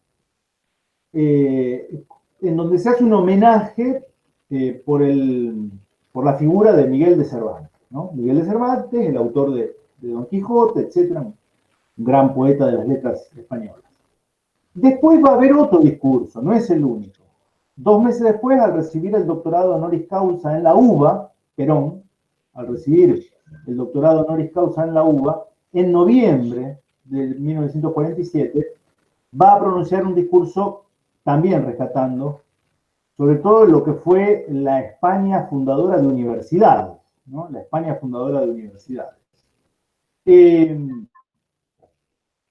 en donde se hace un homenaje por la figura de Miguel de Cervantes, ¿no? Miguel de Cervantes, el autor de Don Quijote, etc., un gran poeta de las letras españolas. Después va a haber otro discurso, no es el único. 2 meses después, al recibir el doctorado honoris causa en la UBA, Perón, al recibir el doctorado honoris causa en la UBA, en noviembre de 1947, va a pronunciar un discurso también rescatando, sobre todo lo que fue la España fundadora de universidades, ¿no? La España fundadora de universidades.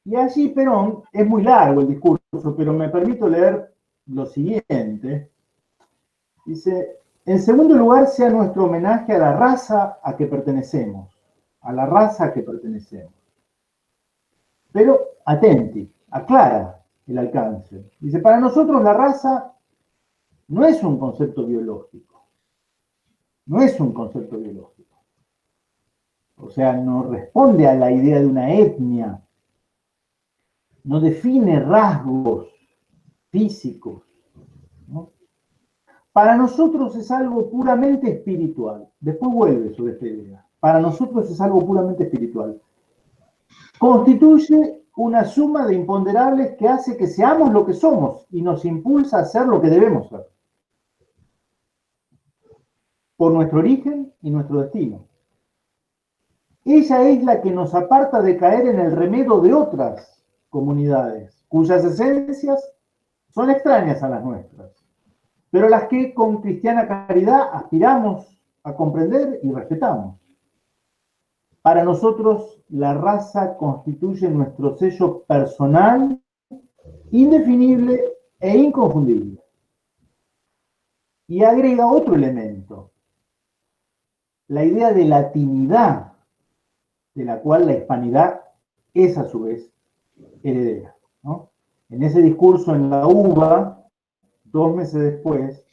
Y allí Perón, es muy largo el discurso, pero me permito leer lo siguiente. Dice, en segundo lugar, sea nuestro homenaje a la raza a que pertenecemos, a la raza a que pertenecemos. Pero atenti, aclara el alcance. Dice, para nosotros la raza no es un concepto biológico, no es un concepto biológico. O sea, no responde a la idea de una etnia, no define rasgos físicos, ¿no? Para nosotros es algo puramente espiritual. Después vuelve sobre esta idea. Para nosotros es algo puramente espiritual. Constituye una suma de imponderables que hace que seamos lo que somos y nos impulsa a ser lo que debemos ser. Por nuestro origen y nuestro destino. Ella es la que nos aparta de caer en el remedo de otras comunidades, cuyas esencias son extrañas a las nuestras, pero las que con cristiana caridad aspiramos a comprender y respetamos. Para nosotros, la raza constituye nuestro sello personal, indefinible e inconfundible. Y agrega otro elemento, la idea de latinidad, de la cual la hispanidad es a su vez heredera, ¿no? En ese discurso en la UBA, 2 meses después,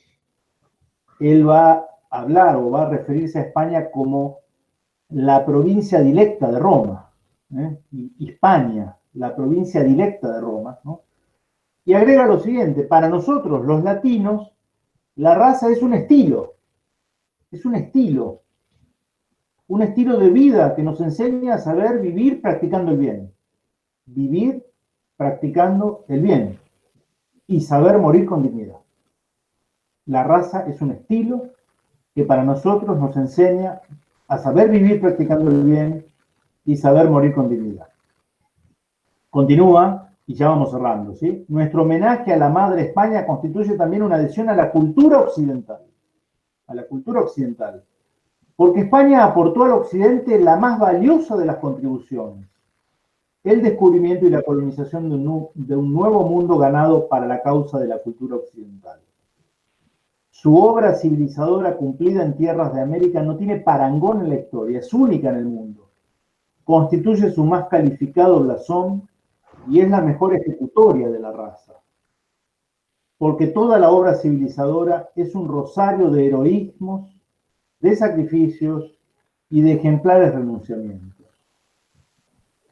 él va a hablar o va a referirse a España como la provincia dilecta de Roma, Hispania, la provincia dilecta de Roma, ¿no? Y agrega lo siguiente, para nosotros los latinos, la raza es un estilo de vida que nos enseña a saber vivir practicando el bien, vivir practicando el bien y saber morir con dignidad. La raza es un estilo que para nosotros nos enseña a saber vivir practicando el bien y saber morir con dignidad. Continúa, y ya vamos cerrando, ¿sí? Nuestro homenaje a la Madre España constituye también una adhesión a la cultura occidental. A la cultura occidental. Porque España aportó al occidente la más valiosa de las contribuciones. El descubrimiento y la colonización de un nuevo mundo ganado para la causa de la cultura occidental. Su obra civilizadora cumplida en tierras de América no tiene parangón en la historia, es única en el mundo. Constituye su más calificado blasón y es la mejor ejecutoria de la raza. Porque toda la obra civilizadora es un rosario de heroísmos, de sacrificios y de ejemplares renunciamientos.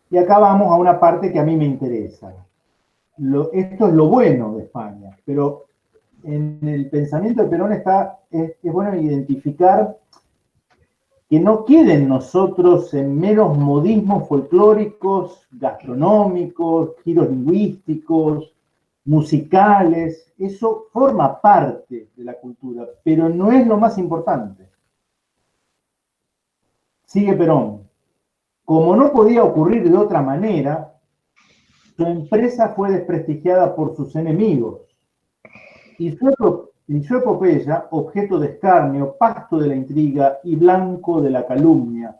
Y acá vamos a una parte que a mí me interesa. Esto es lo bueno de España, pero en el pensamiento de Perón es bueno identificar que no queden nosotros en meros modismos folclóricos, gastronómicos, giros lingüísticos, musicales. Eso forma parte de la cultura, pero no es lo más importante. Sigue Perón. Como no podía ocurrir de otra manera, su empresa fue desprestigiada por sus enemigos y su epopeya, objeto de escarnio, pasto de la intriga y blanco de la calumnia,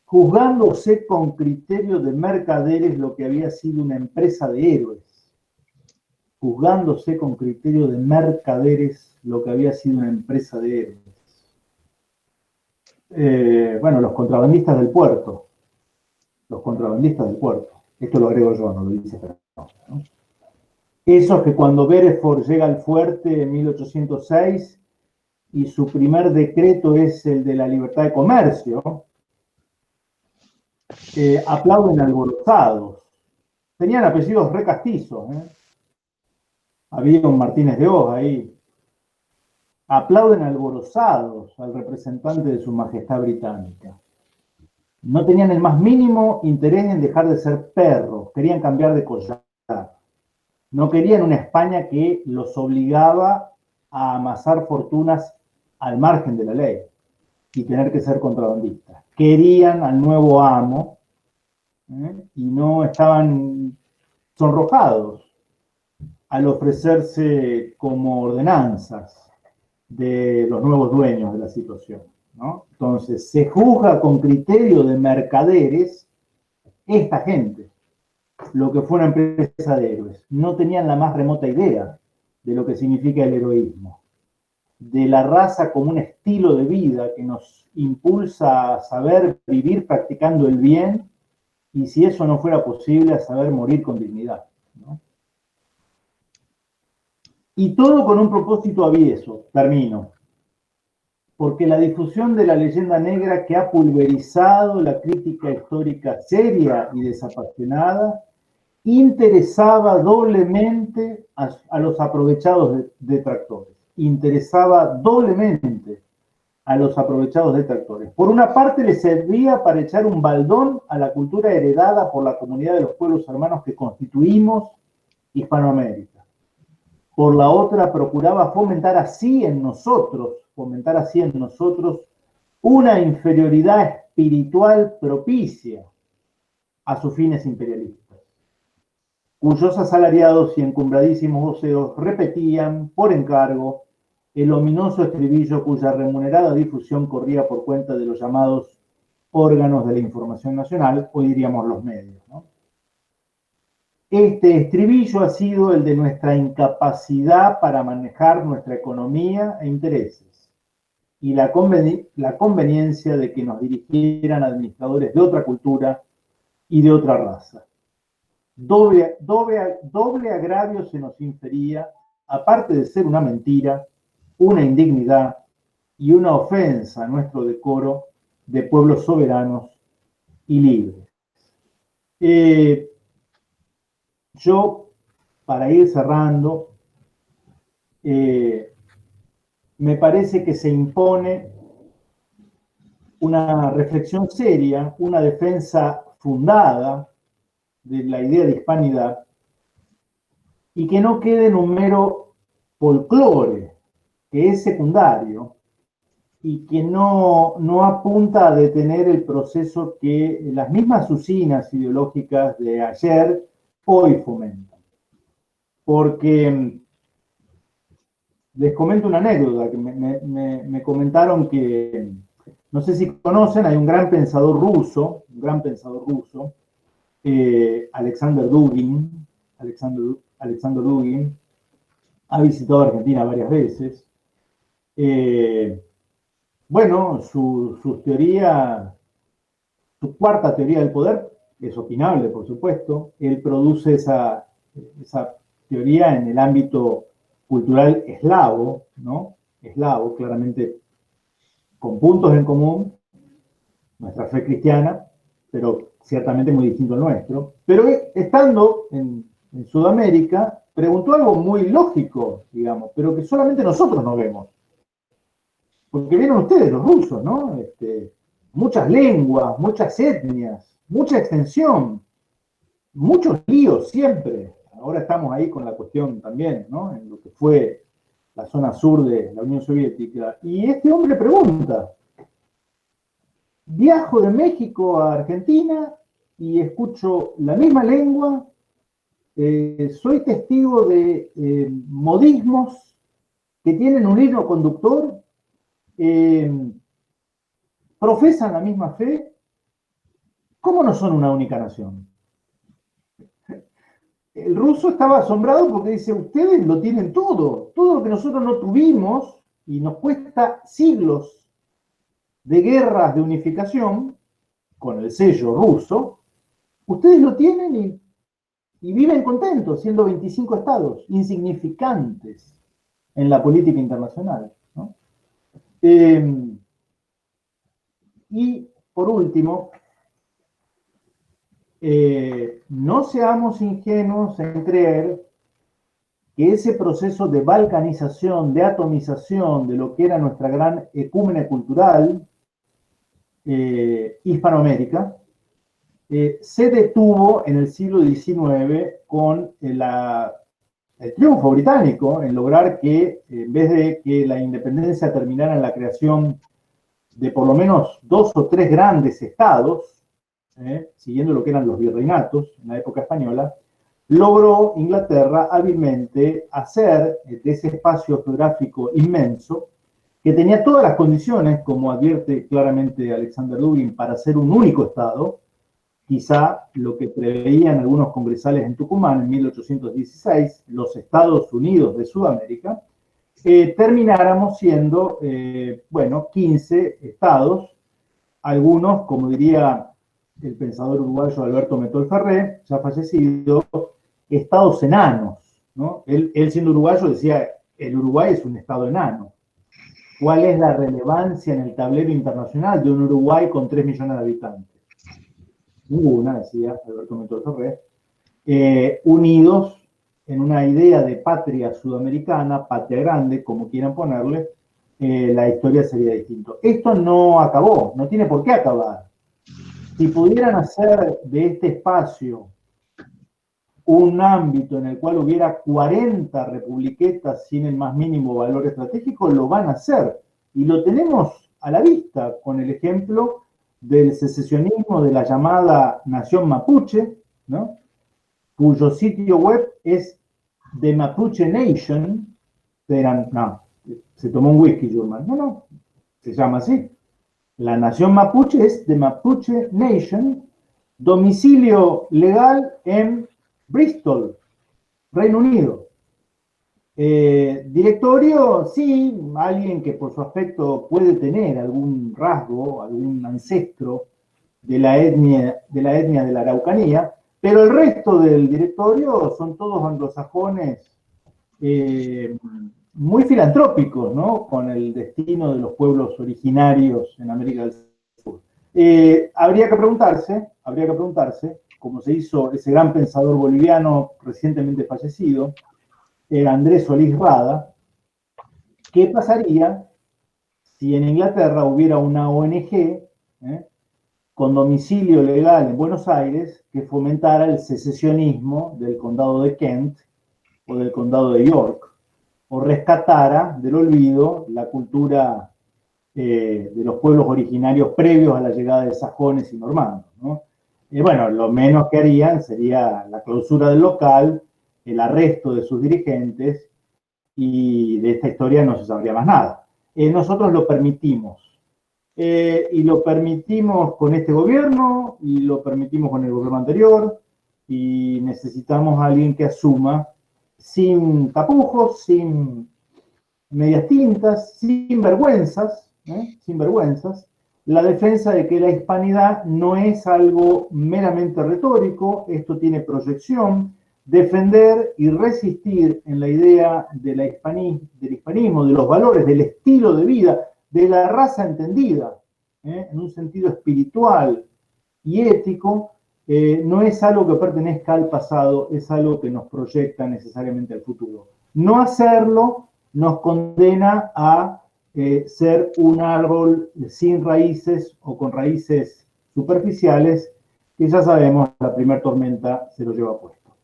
juzgándose con criterio de mercaderes lo que había sido una empresa de héroes. juzgándose con criterio de mercaderes lo que había sido una empresa de héroes. Bueno, los contrabandistas del puerto. Los contrabandistas del puerto. Esto lo agrego yo, no lo dice Perón, ¿no? Esos que cuando Beresford llega al fuerte en 1806 y su primer decreto es el de la libertad de comercio, aplauden alborozados. Tenían apellidos recastizos, ¿eh? Había un Martínez de Hoz ahí. Aplauden alborozados al representante de su majestad británica. No tenían el más mínimo interés en dejar de ser perros, querían cambiar de collar. No querían una España que los obligaba a amasar fortunas al margen de la ley y tener que ser contrabandistas. Querían al nuevo amo, y no estaban sonrojados al ofrecerse como ordenanzas de los nuevos dueños de la situación, ¿no? Entonces, se juzga con criterio de mercaderes esta gente, lo que fue una empresa de héroes. No tenían la más remota idea de lo que significa el heroísmo, de la raza como un estilo de vida que nos impulsa a saber vivir practicando el bien, y si eso no fuera posible, a saber morir con dignidad, ¿no? Y todo con un propósito avieso, termino, porque la difusión de la leyenda negra que ha pulverizado la crítica histórica seria y desapasionada interesaba doblemente a los aprovechados detractores. Interesaba doblemente a los aprovechados detractores. Por una parte, les servía para echar un baldón a la cultura heredada por la comunidad de los pueblos hermanos que constituimos Hispanoamérica. Por la otra, procuraba fomentar así en nosotros una inferioridad espiritual propicia a sus fines imperialistas, cuyos asalariados y encumbradísimos voceros repetían por encargo el ominoso estribillo cuya remunerada difusión corría por cuenta de los llamados órganos de la información nacional, o diríamos los medios, ¿no? Este estribillo ha sido el de nuestra incapacidad para manejar nuestra economía e intereses, y la conveniencia de que nos dirigieran administradores de otra cultura y de otra raza. Doble agravio se nos infería, aparte de ser una mentira, una indignidad y una ofensa a nuestro decoro de pueblos soberanos y libres. Yo, para ir cerrando, me parece que se impone una reflexión seria, una defensa fundada de la idea de hispanidad, y que no quede en un mero folclore, que es secundario y que no apunta a detener el proceso que las mismas usinas ideológicas de ayer hoy fomentan. Porque les comento una anécdota que me comentaron que, no sé si conocen, hay un gran pensador ruso, Alexander Dugin. Alexander Dugin ha visitado Argentina varias veces. Bueno, su teoría, su cuarta teoría del poder, es opinable, por supuesto. Él produce esa teoría en el ámbito cultural eslavo, ¿no? Eslavo, claramente con puntos en común, nuestra fe cristiana, pero ciertamente muy distinto al nuestro. Pero estando en Sudamérica, preguntó algo muy lógico, digamos, pero que solamente nosotros no vemos. Porque vieron ustedes, los rusos, ¿no? Muchas lenguas, muchas etnias, mucha extensión, muchos líos siempre. Ahora estamos ahí con la cuestión también, ¿no? En lo que fue la zona sur de la Unión Soviética. Y este hombre pregunta, viajo de México a Argentina y escucho la misma lengua, soy testigo de modismos que tienen un hilo conductor, profesan la misma fe. ¿Cómo no son una única nación? el ruso estaba asombrado porque dice, ustedes lo tienen todo lo que nosotros no tuvimos y nos cuesta siglos de guerras de unificación con el sello ruso, ustedes lo tienen y viven contentos, siendo 25 estados, insignificantes en la política internacional, ¿no? Y por último, no seamos ingenuos en creer que ese proceso de balcanización, de atomización de lo que era nuestra gran ecúmene cultural, Hispanoamérica, se detuvo en el siglo XIX con el triunfo británico en lograr que, en vez de que la independencia terminara en la creación de por lo menos 2 o 3 grandes estados, siguiendo lo que eran los virreinatos en la época española, logró Inglaterra hábilmente hacer de ese espacio geográfico inmenso, que tenía todas las condiciones, como advierte claramente Alexander Dugin, para ser un único estado, quizá lo que preveían algunos congresales en Tucumán en 1816, los Estados Unidos de Sudamérica, termináramos siendo, 15 estados, algunos, como diría el pensador uruguayo Alberto Metol Ferré, ya fallecido, estados enanos, ¿no? Él siendo uruguayo decía, el Uruguay es un estado enano. ¿Cuál es la relevancia en el tablero internacional de un Uruguay con 3 millones de habitantes? Ninguna, decía Alberto Metol Ferré. Unidos en una idea de patria sudamericana, patria grande, como quieran ponerle, la historia sería distinta. Esto no acabó, no tiene por qué acabar. Si pudieran hacer de este espacio un ámbito en el cual hubiera 40 republiquetas sin el más mínimo valor estratégico, lo van a hacer. Y lo tenemos a la vista con el ejemplo del secesionismo de la llamada Nación Mapuche, ¿no? Cuyo sitio web es The Mapuche Nation. No, se tomó un whisky, Jurman. No, se llama así. La Nación Mapuche es The Mapuche Nation, domicilio legal en Bristol, Reino Unido. Directorio, sí, alguien que por su aspecto puede tener algún rasgo, algún ancestro de la etnia de la Araucanía, pero el resto del directorio son todos anglosajones muy filantrópicos, ¿no? Con el destino de los pueblos originarios en América del Sur. Habría que preguntarse, como se hizo ese gran pensador boliviano recientemente fallecido, Andrés Solís Rada, ¿qué pasaría si en Inglaterra hubiera una ONG con domicilio legal en Buenos Aires que fomentara el secesionismo del condado de Kent o del condado de York, o rescatara del olvido la cultura de los pueblos originarios previos a la llegada de sajones y normandos, ¿no? Bueno, lo menos que harían sería la clausura del local, el arresto de sus dirigentes, y de esta historia no se sabría más nada. Nosotros lo permitimos. Y lo permitimos con este gobierno, y lo permitimos con el gobierno anterior, y necesitamos a alguien que asuma sin tapujos, sin medias tintas, sin vergüenzas, la defensa de que la hispanidad no es algo meramente retórico, esto tiene proyección, defender y resistir en la idea del hispanismo, de los valores, del estilo de vida, de la raza entendida, en un sentido espiritual y ético, no es algo que pertenezca al pasado, es algo que nos proyecta necesariamente al futuro. No hacerlo nos condena a ser un árbol sin raíces o con raíces superficiales, que ya sabemos, la primera tormenta se lo lleva puesto.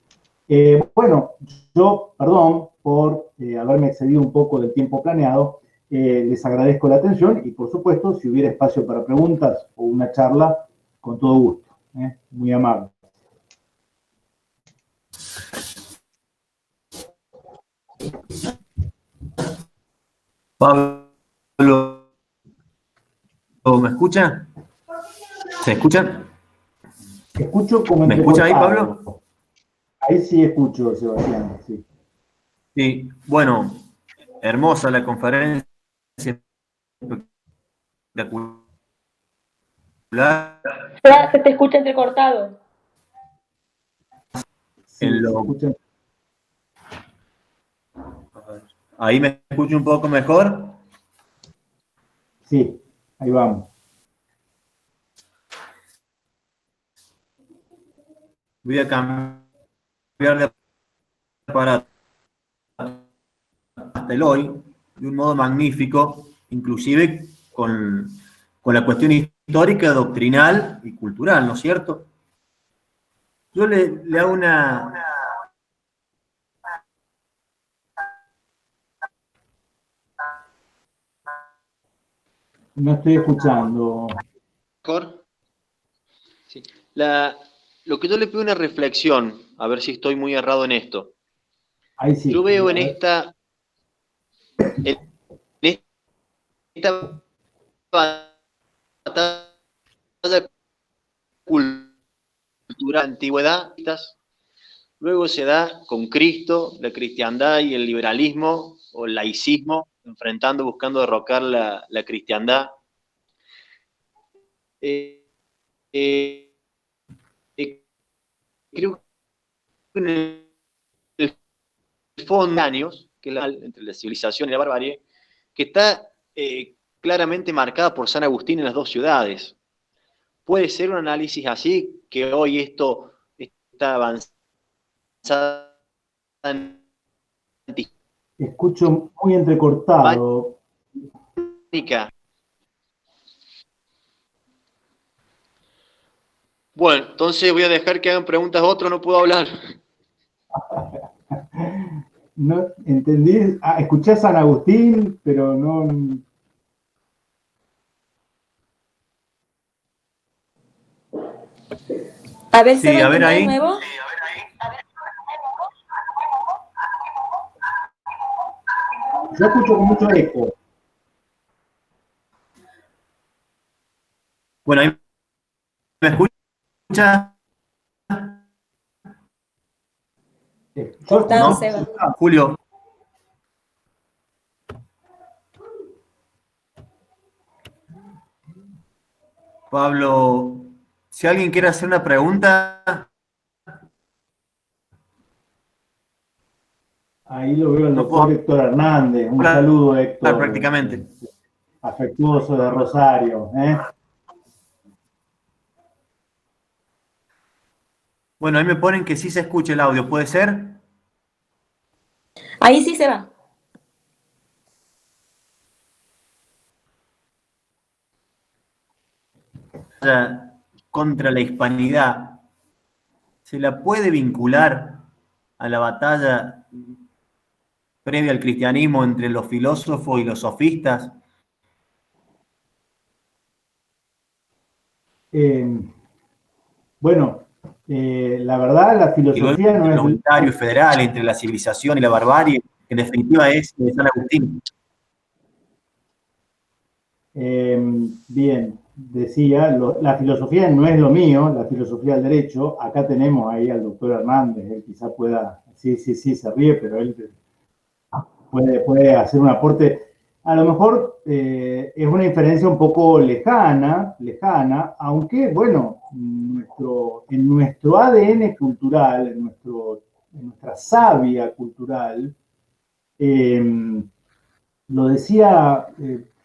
Bueno, yo, perdón por haberme excedido un poco del tiempo planeado, les agradezco la atención y, por supuesto, si hubiera espacio para preguntas o una charla, con todo gusto. Muy amable. Pablo, ¿me escucha? ¿Se escucha? Escucho como ¿Me escucha ahí, Pablo? Ahí sí escucho, Sebastián, sí. Sí, bueno, hermosa la conferencia, espectacular. Se te escucha entrecortado. Sí, se escucha. Ahí me escucho un poco mejor. Sí, ahí vamos. Voy a cambiar de aparato hasta el hoy de un modo magnífico, inclusive con la cuestión histórica, doctrinal y cultural, ¿no es cierto? Yo le hago una... No estoy escuchando. ¿Mejor? Sí. Lo que yo le pido una reflexión, a ver si estoy muy errado en esto. Ahí sí. Yo veo en esta batalla cultural antigüedad, luego se da con Cristo, la cristiandad y el liberalismo o el laicismo, enfrentando, buscando derrocar la cristiandad. Eh, creo que en el fondo años, que es entre la civilización y la barbarie, que está claramente marcada por San Agustín en las dos ciudades. Puede ser un análisis así, que hoy esto está avanzada en Escucho muy entrecortado. hispánica. Bueno, entonces voy a dejar que hagan preguntas a otros, no puedo hablar. No entendí. Ah, escuché a San Agustín, pero no. A ver, Sí, Seba, a ver intenta de ahí. nuevo. Yo escucho con mucho eco. Bueno, ahí me escucha. Cortado, ¿No? Seba. Julio. Pablo, si alguien quiere hacer una pregunta, Ahí lo veo el no doctor puedo Héctor Hernández. Un hablar saludo, Héctor, prácticamente. afectuoso de Rosario. Bueno, ahí me ponen que sí se escucha el audio, ¿puede ser? Ahí sí, Seba. Contra la hispanidad, ¿se la puede vincular a la batalla previa al cristianismo entre los filósofos y los sofistas? Bueno, la verdad, la Y luego filosofía no entre es... los unitarios federales, entre la civilización y la barbarie, que en definitiva es de San Agustín. Bien, decía, la filosofía no es lo mío, la filosofía del derecho. Acá tenemos ahí al doctor Hernández, él quizá pueda, sí, se ríe, pero él puede hacer un aporte. A lo mejor es una inferencia un poco lejana, aunque, bueno, en nuestro ADN cultural, en nuestra savia cultural, lo decía,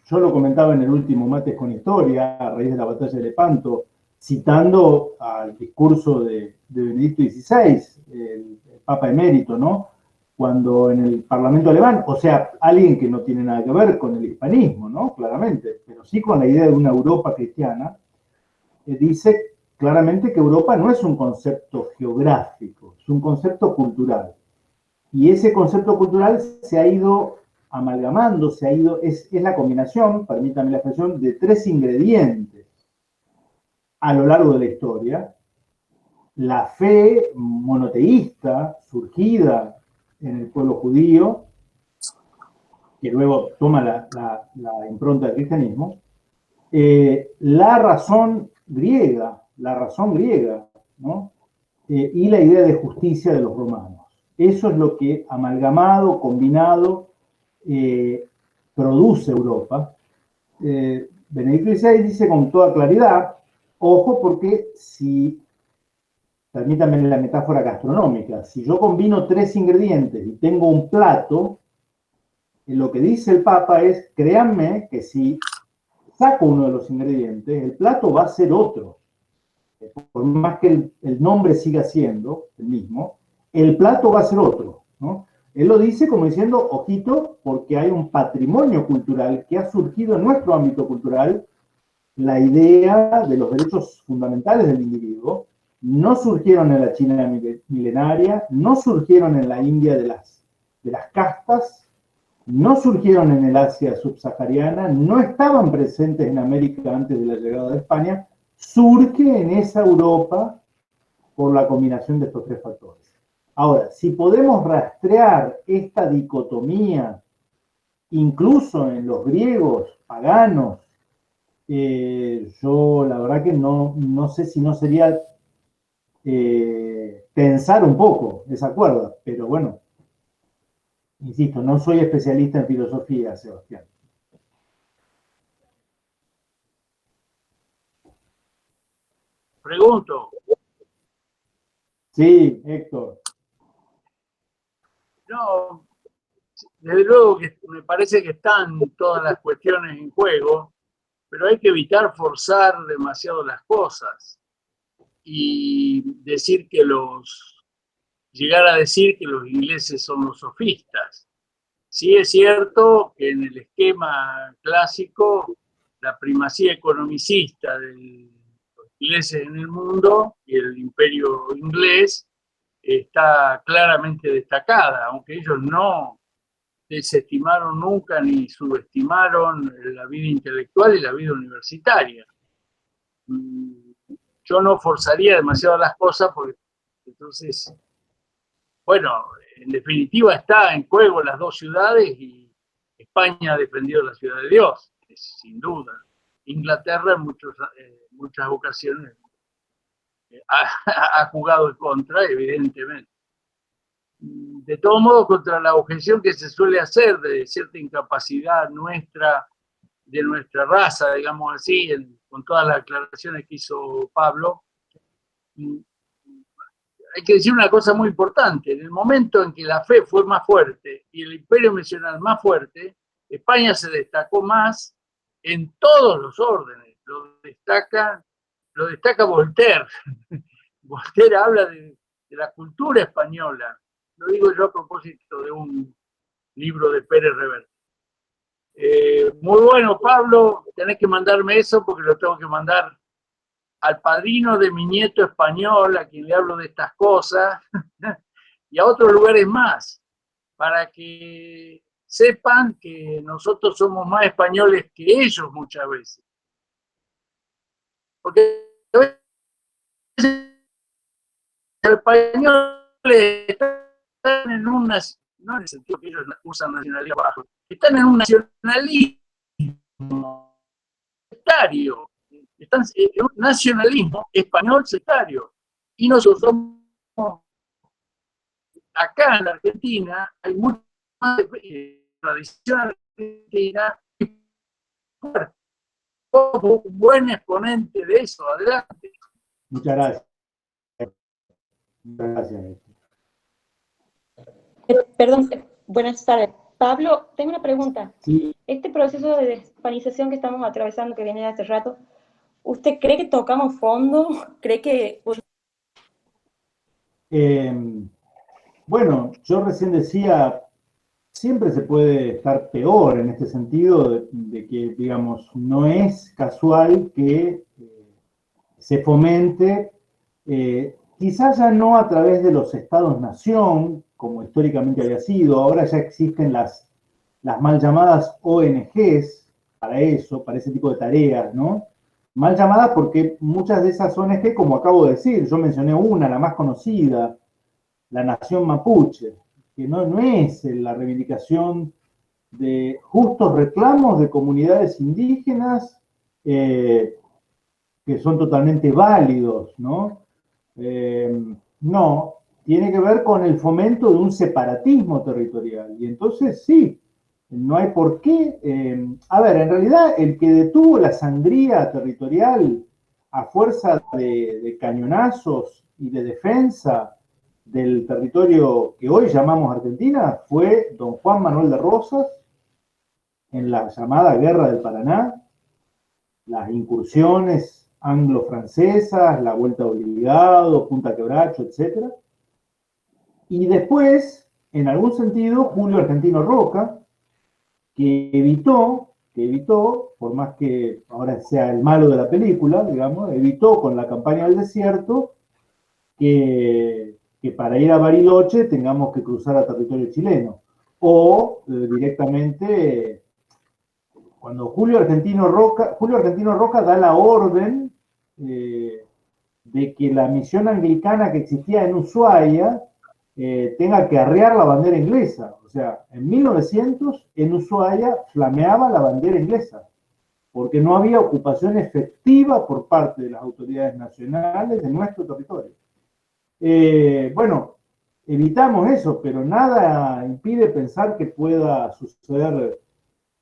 yo lo comentaba en el último Mates con Historia, a raíz de la batalla de Lepanto, citando al discurso de Benedicto XVI, el Papa emérito, ¿no? Cuando en el Parlamento alemán, o sea, alguien que no tiene nada que ver con el hispanismo, ¿no? Claramente, pero sí con la idea de una Europa cristiana, dice claramente que Europa no es un concepto geográfico, es un concepto cultural. Y ese concepto cultural se ha ido amalgamando, es la combinación, permítame la expresión, de tres ingredientes a lo largo de la historia. La fe monoteísta surgida en el pueblo judío, que luego toma la impronta del cristianismo, la razón griega, ¿no? y la idea de justicia de los romanos. Eso es lo que amalgamado, combinado, produce Europa. Benedicto XVI dice con toda claridad, ojo, porque si, permítanme la metáfora gastronómica, si yo combino 3 ingredientes y tengo un plato, lo que dice el Papa es, créanme que si saco uno de los ingredientes, el plato va a ser otro. Por más que el nombre siga siendo el mismo, el plato va a ser otro, ¿no? Él lo dice como diciendo, ojito, porque hay un patrimonio cultural que ha surgido en nuestro ámbito cultural, la idea de los derechos fundamentales del individuo, no surgieron en la China milenaria, no surgieron en la India de las castas, no surgieron en el Asia subsahariana, no estaban presentes en América antes de la llegada de España, surge en esa Europa por la combinación de estos 3 factores. Ahora, si podemos rastrear esta dicotomía, incluso en los griegos paganos, yo la verdad que no sé si no sería pensar un poco esa cuerda, pero bueno, insisto, no soy especialista en filosofía, Sebastián. Pregunto. Sí, Héctor. No, desde luego que me parece que están todas las cuestiones en juego, pero hay que evitar forzar demasiado las cosas y llegar a decir que los ingleses son los sofistas. Sí es cierto que en el esquema clásico la primacía economicista de los ingleses en el mundo y el imperio inglés está claramente destacada, aunque ellos no desestimaron nunca ni subestimaron la vida intelectual y la vida universitaria. Yo no forzaría demasiado las cosas porque entonces, bueno, en definitiva está en juego las 2 ciudades y España ha defendido la ciudad de Dios, sin duda. Inglaterra en muchas ocasiones ha jugado en contra, evidentemente. De todo modo, contra la objeción que se suele hacer de cierta incapacidad nuestra, de nuestra raza, digamos así, con todas las aclaraciones que hizo Pablo, hay que decir una cosa muy importante. En el momento en que la fe fue más fuerte y el imperio nacional más fuerte, España se destacó más en todos los órdenes. Lo destaca Voltaire. Voltaire habla de la cultura española. Lo digo yo a propósito de un libro de Pérez Reverte. Muy bueno, Pablo, tenés que mandarme eso porque lo tengo que mandar al padrino de mi nieto español, a quien le hablo de estas cosas, y a otros lugares más, para que sepan que nosotros somos más españoles que ellos muchas veces. Porque los españoles están en una, no en el sentido que ellos usan nacionalidad bajo, están en un nacionalismo sectario, están en un nacionalismo español sectario. Y nosotros somos, acá en la Argentina, hay mucha más tradición argentina, como un buen exponente de eso. Adelante. Muchas gracias. Muchas gracias. Perdón, buenas tardes. Pablo, tengo una pregunta. Sí. Este proceso de deshispanización que estamos atravesando, que viene de hace rato, ¿usted cree que tocamos fondo? ¿Cree que...? Bueno, yo recién decía, siempre se puede estar peor en este sentido de que, digamos, no es casual que se fomente, quizás ya no a través de los estados-nación, como históricamente había sido, ahora ya existen las mal llamadas ONGs para eso, para ese tipo de tareas, ¿no? Mal llamadas porque muchas de esas ONG, como acabo de decir, yo mencioné una, la más conocida, la Nación Mapuche, que no es la reivindicación de justos reclamos de comunidades indígenas que son totalmente válidos, ¿no? No, tiene que ver con el fomento de un separatismo territorial. Y entonces sí, no hay por qué. A ver, en realidad el que detuvo la sangría territorial a fuerza de cañonazos y de defensa del territorio que hoy llamamos Argentina fue don Juan Manuel de Rosas en la llamada Guerra del Paraná, las incursiones anglo-francesas, la Vuelta Obligado, Punta Quebracho, etc. Y después, en algún sentido, Julio Argentino Roca, que evitó, por más que ahora sea el malo de la película, digamos, evitó con la campaña del desierto que para ir a Bariloche tengamos que cruzar a territorio chileno. O directamente, cuando Julio Argentino Roca da la orden de que la misión anglicana que existía en Ushuaia tenga que arriar la bandera inglesa. O sea, en 1900 en Ushuaia flameaba la bandera inglesa, porque no había ocupación efectiva por parte de las autoridades nacionales de nuestro territorio. Bueno, evitamos eso, pero nada impide pensar que pueda suceder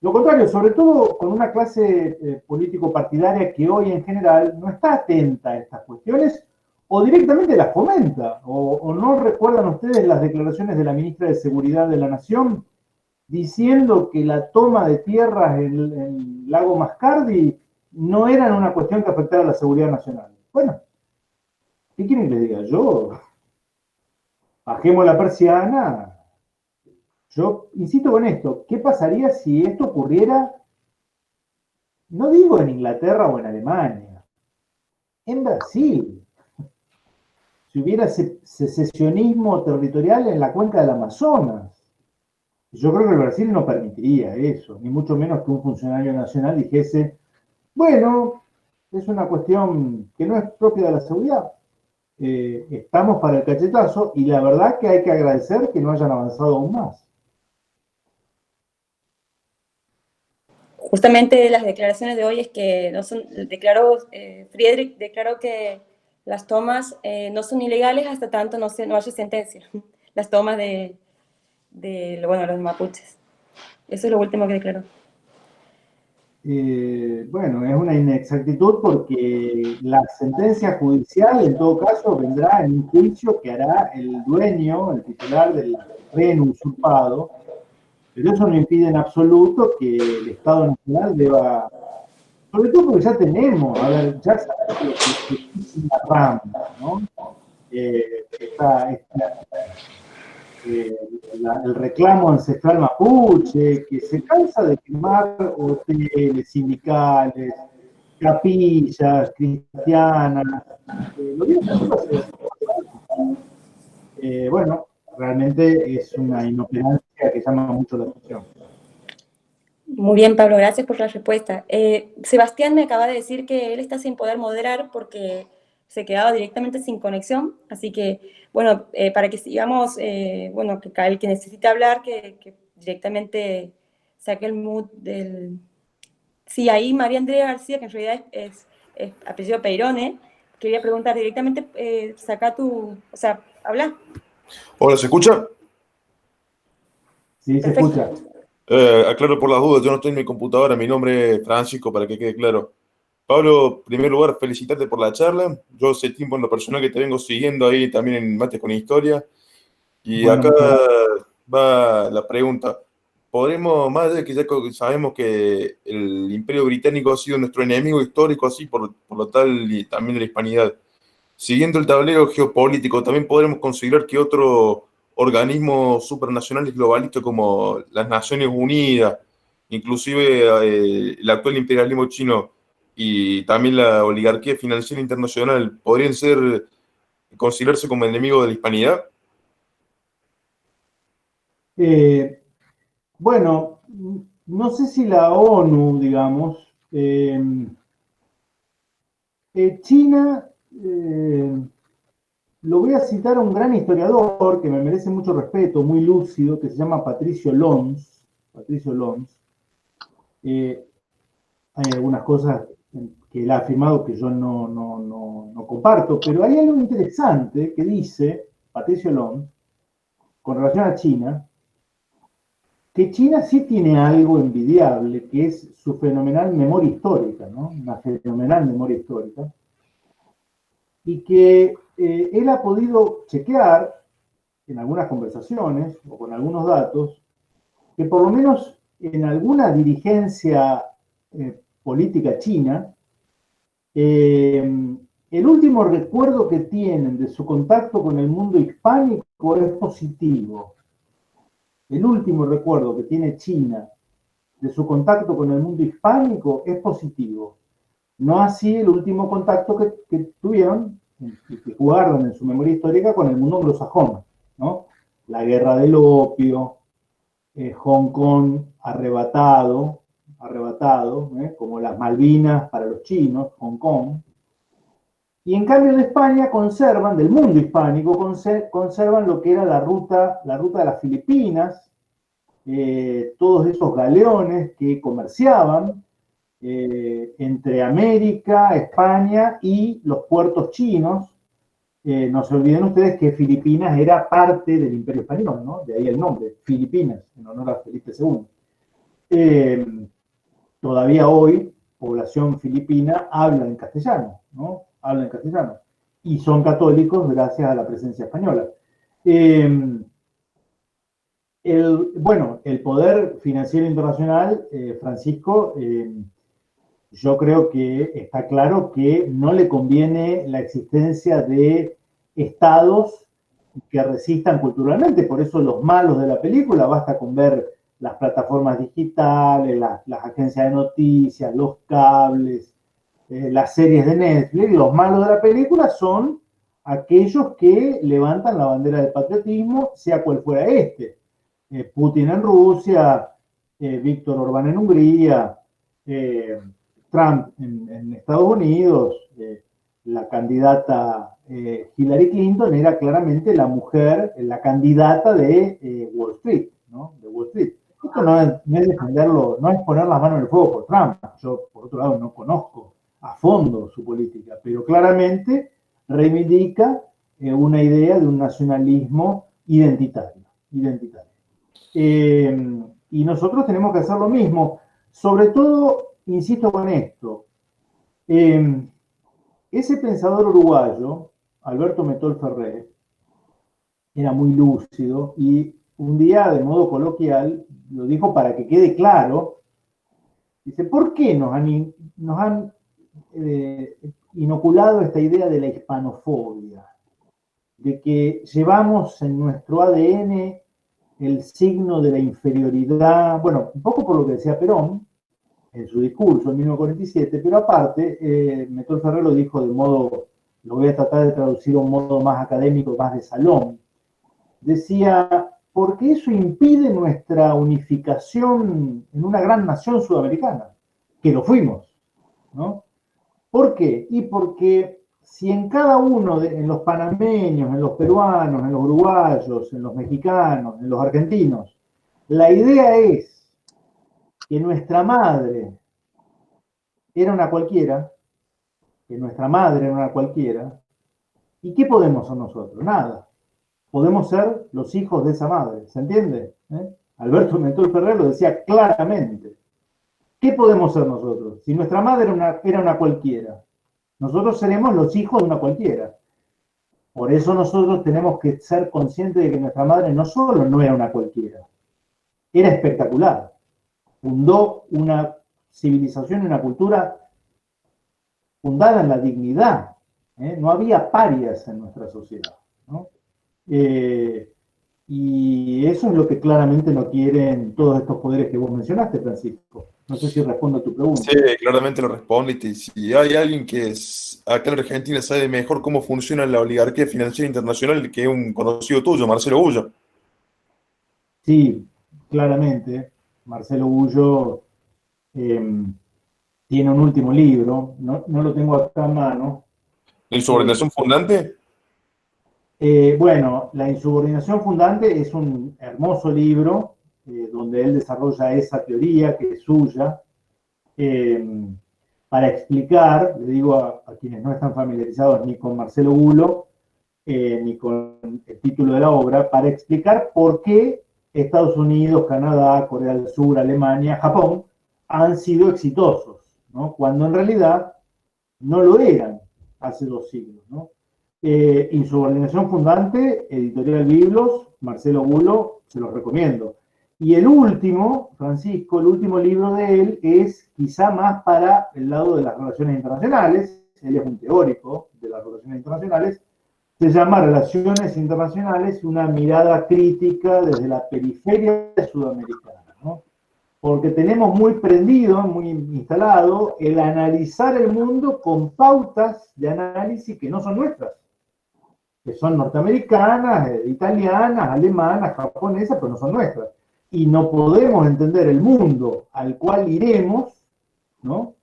lo contrario, sobre todo con una clase político-partidaria que hoy en general no está atenta a estas cuestiones o directamente las fomenta. O no recuerdan ustedes las declaraciones de la ministra de Seguridad de la Nación diciendo que la toma de tierras en el lago Mascardi no era una cuestión que afectara a la seguridad nacional. Bueno, ¿qué quieren que les diga? Bajemos la persiana. Yo insisto con esto, ¿qué pasaría si esto ocurriera, no digo en Inglaterra o en Alemania, en Brasil? Si hubiera secesionismo territorial en la cuenca del Amazonas. Yo creo que el Brasil no permitiría eso, ni mucho menos que un funcionario nacional dijese, bueno, es una cuestión que no es propia de la seguridad. Estamos para el cachetazo y la verdad que hay que agradecer que no hayan avanzado aún más. Justamente las declaraciones de hoy es que no son, Friedrich declaró que las tomas no son ilegales hasta tanto no haya sentencia, las tomas de los mapuches. Eso es lo último que declaró. Bueno, es una inexactitud porque la sentencia judicial en todo caso vendrá en un juicio que hará el dueño, el titular del terreno usurpado, pero eso no impide en absoluto que el Estado Nacional deba, sobre todo porque ya tenemos, a ver, ya sabemos que es una rama, ¿no? El reclamo ancestral mapuche, que se cansa de quemar hoteles, sindicales, capillas cristianas. Lo digo bueno, realmente es una inoperancia que llama mucho la atención. Muy bien, Pablo, gracias por la respuesta. Sebastián me acaba de decir que él está sin poder moderar porque se quedaba directamente sin conexión, así que, bueno, para que sigamos, bueno, que el que necesite hablar, que directamente saque el mood del... Sí, ahí María Andrea García, que en realidad es apellido Peirone, quería preguntar directamente, saca tu... O sea, habla. Hola, ¿se escucha? Sí, se Perfecto. escucha. Aclaro por las dudas, yo no estoy en mi computadora, mi nombre es Francisco, para que quede claro. Pablo, en primer lugar, felicitarte por la charla. Yo hace tiempo en lo personal que te vengo siguiendo ahí también en Mates con Historia. Y Bueno, acá va la pregunta. ¿Podremos, más de que ya sabemos que el Imperio Británico ha sido nuestro enemigo histórico, así por lo tal, y también de la hispanidad, siguiendo el tablero geopolítico, también podremos considerar que otro organismos supranacionales globalistas como las Naciones Unidas, inclusive el actual imperialismo chino y también la oligarquía financiera internacional, podrían considerarse como enemigos de la hispanidad? Bueno, no sé si la ONU, digamos, China, lo voy a citar a un gran historiador que me merece mucho respeto, muy lúcido, que se llama Patricio Lons. Patricio Lons. Hay algunas cosas que él ha afirmado que yo no comparto, pero hay algo interesante que dice Patricio Long con relación a China, que China sí tiene algo envidiable, que es su fenomenal memoria histórica, ¿no? Una fenomenal memoria histórica, y que él ha podido chequear en algunas conversaciones o con algunos datos, que por lo menos en alguna dirigencia política china, el último recuerdo que tienen de su contacto con el mundo hispánico es positivo. El último recuerdo que tiene China de su contacto con el mundo hispánico es positivo. No así el último contacto que tuvieron y que guardan en su memoria histórica con el mundo anglosajón, ¿no? La guerra del opio, Hong Kong arrebatado, como las Malvinas para los chinos, Hong Kong. Y en cambio de España conservan, del mundo hispánico, conservan lo que era la ruta de las Filipinas, todos esos galeones que comerciaban entre América, España y los puertos chinos. No se olviden ustedes que Filipinas era parte del Imperio Español, ¿no? De ahí el nombre, Filipinas, en honor a Felipe II. Todavía hoy, población filipina habla en castellano, ¿no? Habla en castellano. Y son católicos gracias a la presencia española. El poder financiero internacional, Francisco, yo creo que está claro que no le conviene la existencia de estados que resistan culturalmente. Por eso los malos de la película, basta con ver las plataformas digitales, las agencias de noticias, los cables, las series de Netflix. Los malos de la película son aquellos que levantan la bandera del patriotismo, sea cual fuera este. Putin en Rusia, Víctor Orbán en Hungría, Trump en Estados Unidos, la candidata Hillary Clinton era claramente la mujer, la candidata de Wall Street, ¿no? De Wall Street. Esto no es defenderlo, no es poner las manos en el fuego por Trump. Yo, por otro lado, no conozco a fondo su política, pero claramente reivindica una idea de un nacionalismo identitario. Y nosotros tenemos que hacer lo mismo. Sobre todo, insisto con esto, ese pensador uruguayo, Alberto Metol Ferrer, era muy lúcido y un día, de modo coloquial, lo dijo para que quede claro, dice, ¿por qué nos han inoculado esta idea de la hispanofobia? De que llevamos en nuestro ADN el signo de la inferioridad, bueno, un poco por lo que decía Perón en su discurso en 1947, pero aparte, Metol Ferrer lo dijo de modo, lo voy a tratar de traducir a un modo más académico, más de salón. Decía, porque eso impide nuestra unificación en una gran nación sudamericana, que lo fuimos, ¿no? ¿Por qué? Y porque si en cada uno, en los panameños, en los peruanos, en los uruguayos, en los mexicanos, en los argentinos, la idea es que nuestra madre era una cualquiera, ¿y qué podemos ser nosotros? Nada. Podemos ser los hijos de esa madre, ¿se entiende? Alberto Metol Ferrer lo decía claramente. ¿Qué podemos ser nosotros? Si nuestra madre era una cualquiera, nosotros seremos los hijos de una cualquiera. Por eso nosotros tenemos que ser conscientes de que nuestra madre no solo no era una cualquiera, era espectacular. Fundó una civilización y una cultura fundada en la dignidad. No había parias en nuestra sociedad, ¿no? Y eso es lo que claramente no quieren todos estos poderes que vos mencionaste, Francisco. No sé si respondo a tu pregunta. Sí, claramente lo responde. Y si hay alguien que acá en Argentina sabe mejor cómo funciona la oligarquía financiera internacional, que es un conocido tuyo, Marcelo Bullo. Sí, claramente. Marcelo Bullo tiene un último libro, no lo tengo acá a mano. ¿La insubordinación fundante? Bueno, La insubordinación fundante es un hermoso libro donde él desarrolla esa teoría que es suya. para explicar, le digo a quienes no están familiarizados ni con Marcelo Bulo, ni con el título de la obra, para explicar por qué Estados Unidos, Canadá, Corea del Sur, Alemania, Japón han sido exitosos, ¿no? Cuando en realidad no lo eran hace 2 siglos, ¿no? Insubordinación fundante, Editorial Biblos, Marcelo Bulo, se los recomiendo. Y el último, Francisco, el último libro de él es quizá más para el lado de las relaciones internacionales, él es un teórico de las relaciones internacionales, se llama Relaciones Internacionales, una mirada crítica desde la periferia sudamericana, ¿no? Porque tenemos muy prendido, muy instalado, el analizar el mundo con pautas de análisis que no son nuestras, que son norteamericanas, italianas, alemanas, japonesas, pero no son nuestras. Y no podemos entender el mundo al cual iremos, ¿no?,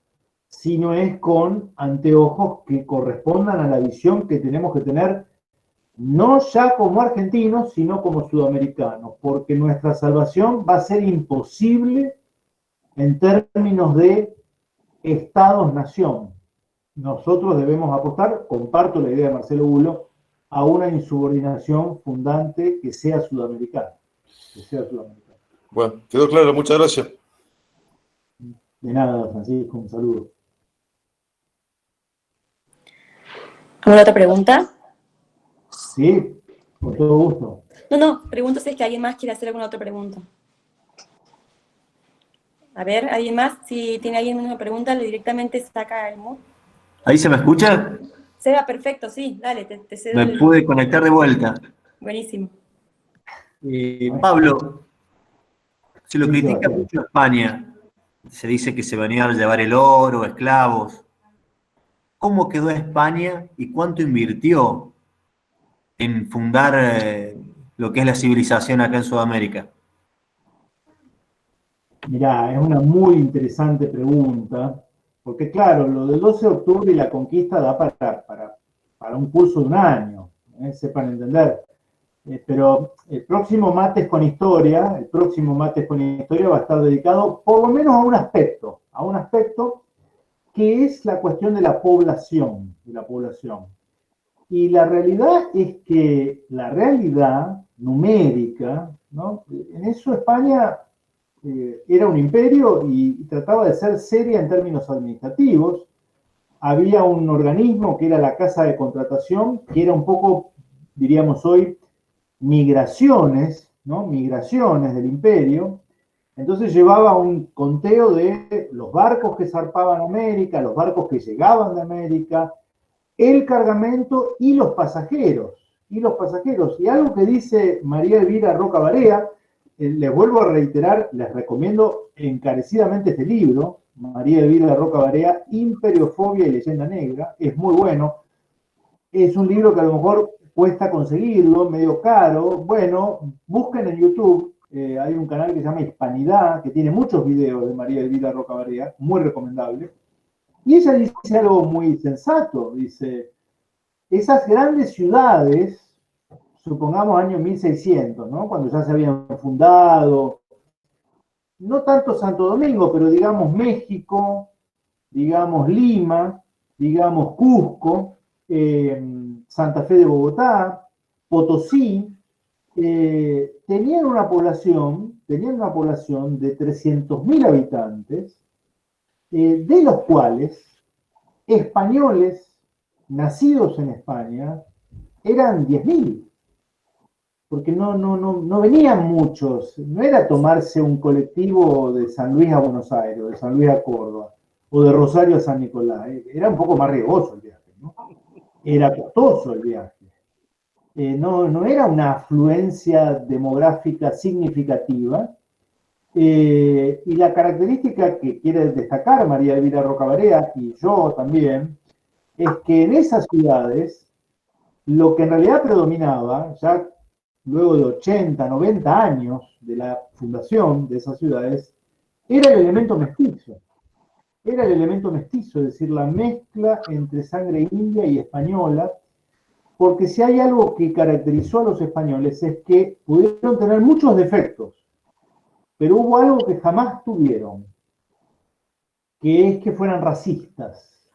si no es con anteojos que correspondan a la visión que tenemos que tener, no ya como argentinos, sino como sudamericanos, porque nuestra salvación va a ser imposible en términos de estados-nación. Nosotros debemos apostar, comparto la idea de Marcelo Bulo, a una insubordinación fundante que sea sudamericana. Que sea sudamericana. Bueno, quedó claro, muchas gracias. De nada, Francisco, un saludo. ¿Alguna otra pregunta? Sí, con todo gusto. No, pregunto si es que alguien más quiere hacer alguna otra pregunta. A ver, ¿alguien más? Si tiene alguien una pregunta, directamente saca el mute. ¿Ahí se me escucha? Seba, perfecto, sí, dale, te cedo. Me pude conectar de vuelta. Buenísimo. Pablo, se lo critica mucho a España. Se dice que se venían a llevar el oro, esclavos. ¿Cómo quedó España y cuánto invirtió en fundar lo que es la civilización acá en Sudamérica? Mirá, es una muy interesante pregunta, porque claro, lo del 12 de octubre y la conquista da para un curso de un año, sepan entender. Pero el próximo Mates con Historia va a estar dedicado por lo menos a un aspecto que es la cuestión de la población, Y la realidad es que la realidad numérica, ¿no? En eso España era un imperio y trataba de ser seria en términos administrativos. Había un organismo que era la Casa de Contratación, que era un poco, diríamos hoy, migraciones, ¿no? Migraciones del imperio. Entonces llevaba un conteo de los barcos que zarpaban a América, los barcos que llegaban de América, el cargamento y los pasajeros. Y algo que dice María Elvira Roca Barea, les vuelvo a reiterar, les recomiendo encarecidamente este libro, María Elvira Roca Barea, Imperiofobia y Leyenda Negra, es muy bueno. Es un libro que a lo mejor cuesta conseguirlo, medio caro. Bueno, busquen en YouTube, hay un canal que se llama Hispanidad, que tiene muchos videos de María Elvira Roca Barea, muy recomendable. Y ella dice algo muy sensato, dice, esas grandes ciudades, supongamos año 1600, ¿no?, cuando ya se habían fundado, no tanto Santo Domingo, pero digamos México, digamos Lima, digamos Cusco, Santa Fe de Bogotá, Potosí, tenían una población de 300.000 habitantes, de los cuales españoles nacidos en España eran 10.000, porque no venían muchos, no era tomarse un colectivo de San Luis a Buenos Aires, o de San Luis a Córdoba, o de Rosario a San Nicolás, era un poco más riesgoso el viaje, ¿no? Era costoso el viaje. No era una afluencia demográfica significativa, y la característica que quiere destacar María Elvira Roca Barea, y yo también, es que en esas ciudades lo que en realidad predominaba, ya luego de 80, 90 años de la fundación de esas ciudades, era el elemento mestizo. Es decir, la mezcla entre sangre india y española, porque si hay algo que caracterizó a los españoles es que pudieron tener muchos defectos, pero hubo algo que jamás tuvieron: que es que fueran racistas.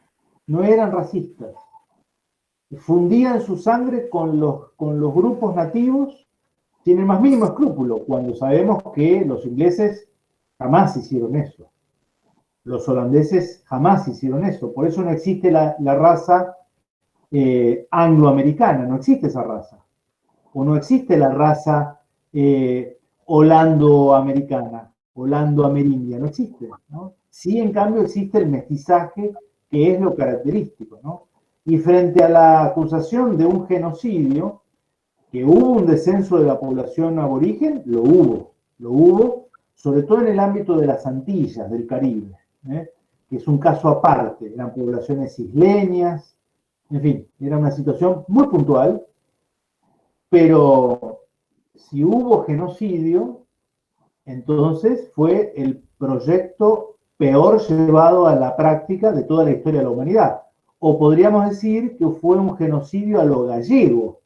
No eran racistas. Fundían su sangre con los grupos nativos sin el más mínimo escrúpulo, cuando sabemos que los ingleses jamás hicieron eso. Los holandeses jamás hicieron eso. Por eso no existe la raza angloamericana, no existe esa raza. O no existe la raza holando-americana, holando-amerindia, no existe, ¿no? Sí, en cambio, existe el mestizaje, que es lo característico, ¿no? Y frente a la acusación de un genocidio, que hubo un descenso de la población aborigen, lo hubo, sobre todo en el ámbito de las Antillas, del Caribe, que es un caso aparte, eran poblaciones isleñas, en fin, era una situación muy puntual, pero si hubo genocidio, entonces fue el proyecto peor llevado a la práctica de toda la historia de la humanidad. O podríamos decir que fue un genocidio a lo gallego,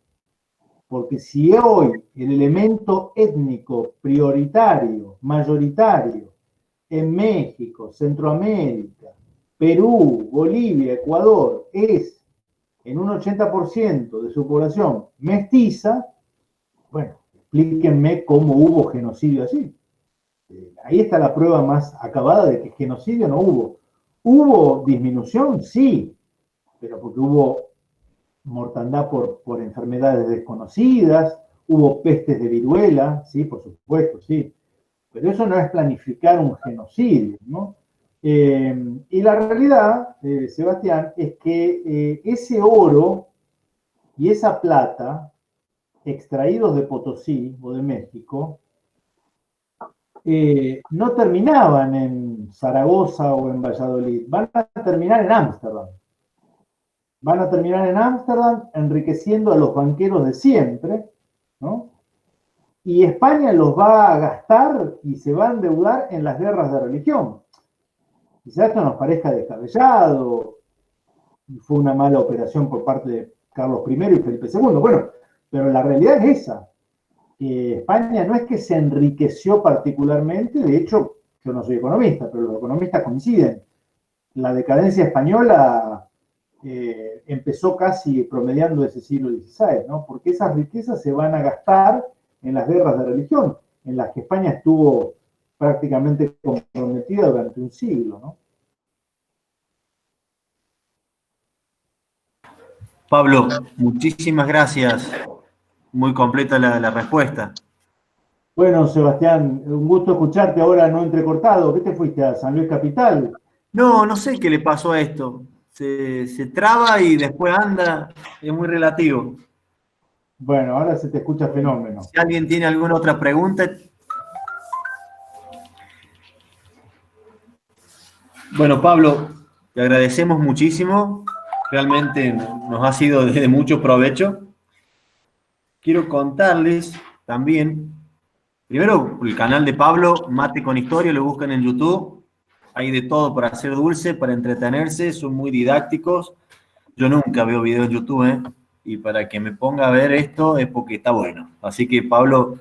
porque si hoy el elemento étnico prioritario, mayoritario, en México, Centroamérica, Perú, Bolivia, Ecuador, es en un 80% de su población mestiza, bueno, explíquenme cómo hubo genocidio allí. Ahí está la prueba más acabada de que genocidio no hubo. ¿Hubo disminución? Sí, pero porque hubo mortandad por enfermedades desconocidas, hubo pestes de viruela, sí, por supuesto, sí. Pero eso no es planificar un genocidio, ¿no? Y la realidad, Sebastián, es que ese oro y esa plata extraídos de Potosí o de México no terminaban en Zaragoza o en Valladolid, van a terminar en Ámsterdam. Van a terminar en Ámsterdam enriqueciendo a los banqueros de siempre, ¿no? Y España los va a gastar y se va a endeudar en las guerras de religión. Quizás esto nos parezca descabellado, y fue una mala operación por parte de Carlos I y Felipe II. Bueno, pero la realidad es esa. España no es que se enriqueció particularmente, de hecho, yo no soy economista, pero los economistas coinciden. La decadencia española empezó casi promediando ese siglo XVI, ¿no? Porque esas riquezas se van a gastar en las guerras de religión, en las que España estuvo prácticamente comprometida durante un siglo, ¿no? Pablo, muchísimas gracias. Muy completa la respuesta. Bueno, Sebastián, un gusto escucharte ahora no entrecortado. ¿Qué te fuiste a San Luis Capital? No sé qué le pasó a esto. Se traba y después anda. Es muy relativo. Bueno, ahora se te escucha fenómeno. Si alguien tiene alguna otra pregunta. Bueno, Pablo, te agradecemos muchísimo. Realmente nos ha sido de mucho provecho. Quiero contarles también, primero, el canal de Pablo, Mate con Historia, lo buscan en YouTube. Hay de todo para hacer dulce, para entretenerse, son muy didácticos. Yo nunca veo videos en YouTube, y para que me ponga a ver esto es porque está bueno. Así que, Pablo,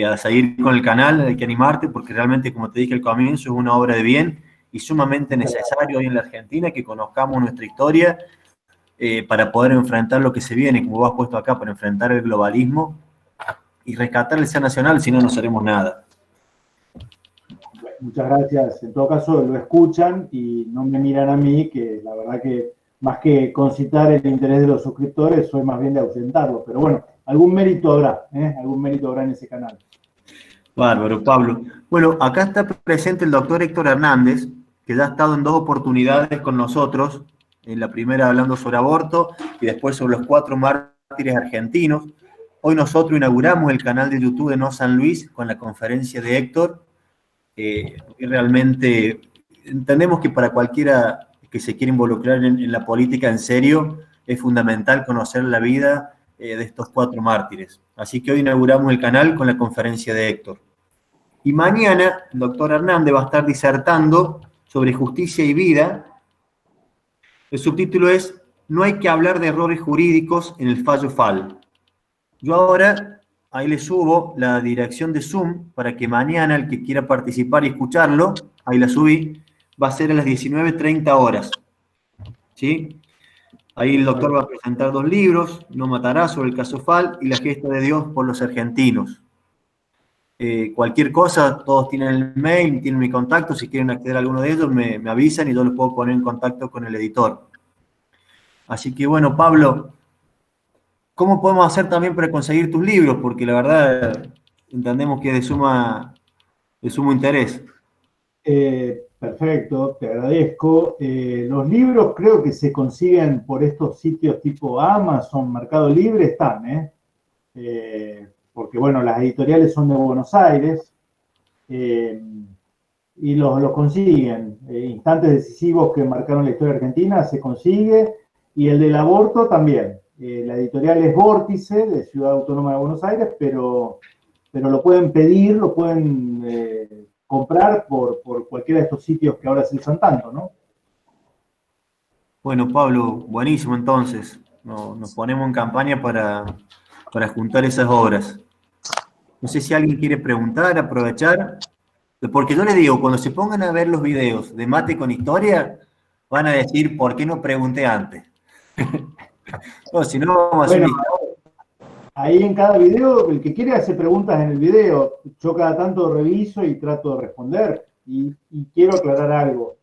a seguir con el canal, hay que animarte, porque realmente, como te dije al comienzo, es una obra de bien y sumamente necesario hoy en la Argentina que conozcamos nuestra historia para poder enfrentar lo que se viene, como vos has puesto acá, para enfrentar el globalismo y rescatar el ser nacional, si no, no haremos nada. Muchas gracias. En todo caso, lo escuchan y no me miran a mí, que la verdad que más que concitar el interés de los suscriptores, soy más bien de ausentarlo. Pero bueno, algún mérito habrá en ese canal. Bárbaro, Pablo. Bueno, acá está presente el doctor Héctor Hernández, que ya ha estado en 2 oportunidades con nosotros, en la primera hablando sobre aborto y después sobre los 4 mártires argentinos. Hoy nosotros inauguramos el canal de YouTube de No San Luis con la conferencia de Héctor. Y realmente entendemos que para cualquiera que se quiera involucrar en la política en serio, es fundamental conocer la vida de estos 4 mártires. Así que hoy inauguramos el canal con la conferencia de Héctor. Y mañana el doctor Hernández va a estar disertando sobre justicia y vida. El subtítulo es "No hay que hablar de errores jurídicos en el fallo FAL". Yo ahora, ahí le subo la dirección de Zoom para que mañana el que quiera participar y escucharlo, ahí la subí, va a ser a las 19:30 horas. ¿Sí? Ahí el doctor va a presentar 2 libros, No matarás, sobre el caso Fall, y La gesta de Dios por los argentinos. Cualquier cosa, todos tienen el mail, tienen mi contacto, si quieren acceder a alguno de ellos me avisan y yo los puedo poner en contacto con el editor. Así que bueno, Pablo, ¿cómo podemos hacer también para conseguir tus libros? Porque la verdad entendemos que es de sumo interés. Perfecto, te agradezco. Los libros creo que se consiguen por estos sitios tipo Amazon, Mercado Libre, están, porque bueno, las editoriales son de Buenos Aires, y los consiguen. Instantes decisivos que marcaron la historia argentina se consigue, y el del aborto también. La editorial es Vórtice, de Ciudad Autónoma de Buenos Aires, pero lo pueden pedir, lo pueden comprar por cualquiera de estos sitios que ahora se usan tanto, ¿no? Bueno, Pablo, buenísimo entonces. Nos ponemos en campaña para juntar esas obras. No sé si alguien quiere preguntar, aprovechar, porque yo les digo, cuando se pongan a ver los videos de Mate con Historia, van a decir, ¿por qué no pregunté antes? No, si no, vamos a hacer... Bueno, ahí en cada video, el que quiere hacer preguntas en el video, yo cada tanto reviso y trato de responder. Y quiero aclarar algo.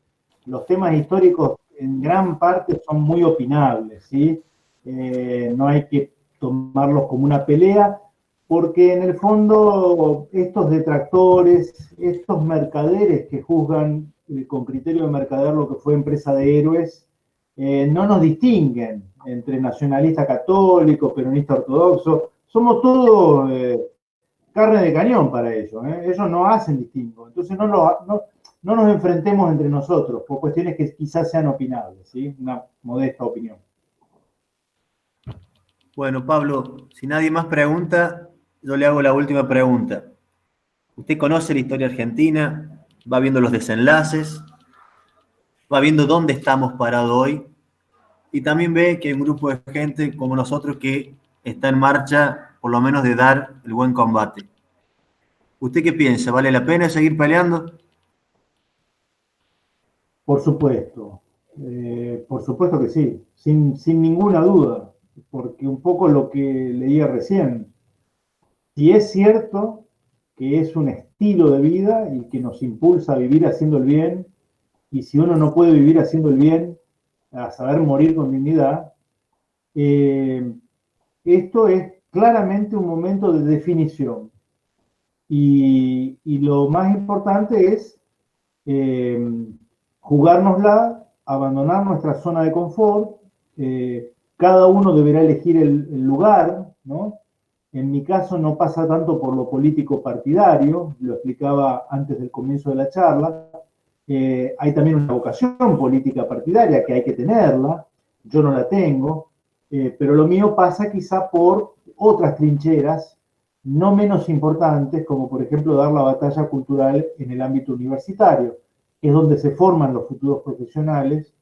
Los temas históricos en gran parte son muy opinables, ¿sí? No hay que tomarlos como una pelea, porque en el fondo estos detractores, estos mercaderes que juzgan con criterio de mercader lo que fue Empresa de Héroes, no nos distinguen entre nacionalista católico, peronista ortodoxo, somos todos carne de cañón para ellos, ellos no hacen distingo, entonces no nos enfrentemos entre nosotros por cuestiones que quizás sean opinables, ¿sí? Una modesta opinión. Bueno, Pablo, si nadie más pregunta, yo le hago la última pregunta. Usted conoce la historia argentina, va viendo los desenlaces, va viendo dónde estamos parados hoy, y también ve que hay un grupo de gente como nosotros que está en marcha, por lo menos de dar el buen combate. ¿Usted qué piensa? ¿Vale la pena seguir peleando? Por supuesto que sí, sin ninguna duda, porque un poco lo que leía recién, si es cierto que es un estilo de vida y que nos impulsa a vivir haciendo el bien, y si uno no puede vivir haciendo el bien, a saber morir con dignidad, esto es claramente un momento de definición. Y lo más importante es jugárnosla, abandonar nuestra zona de confort. Cada uno deberá elegir el lugar, ¿no? En mi caso no pasa tanto por lo político partidario, lo explicaba antes del comienzo de la charla. Hay también una vocación política partidaria que hay que tenerla, yo no la tengo, pero lo mío pasa quizá por otras trincheras no menos importantes, como por ejemplo dar la batalla cultural en el ámbito universitario, que es donde se forman los futuros profesionales.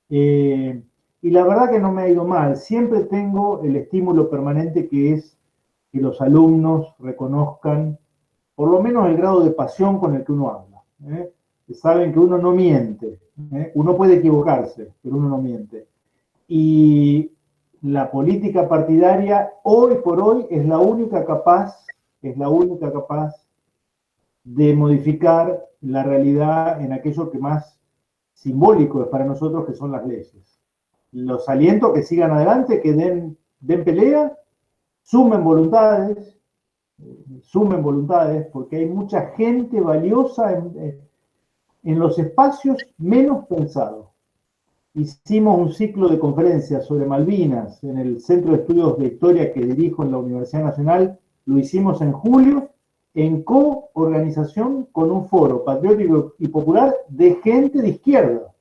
Y la verdad que no me ha ido mal, siempre tengo el estímulo permanente que es que los alumnos reconozcan por lo menos el grado de pasión con el que uno habla. Saben que uno no miente, uno puede equivocarse, pero uno no miente. Y la política partidaria hoy por hoy es la única capaz de modificar la realidad en aquello que más simbólico es para nosotros, que son las leyes. Los aliento que sigan adelante, que den pelea, sumen voluntades, porque hay mucha gente valiosa en los espacios menos pensados. Hicimos un ciclo de conferencias sobre Malvinas en el Centro de Estudios de Historia que dirijo en la Universidad Nacional. Lo hicimos en julio en coorganización con un foro patriótico y popular de gente de izquierda,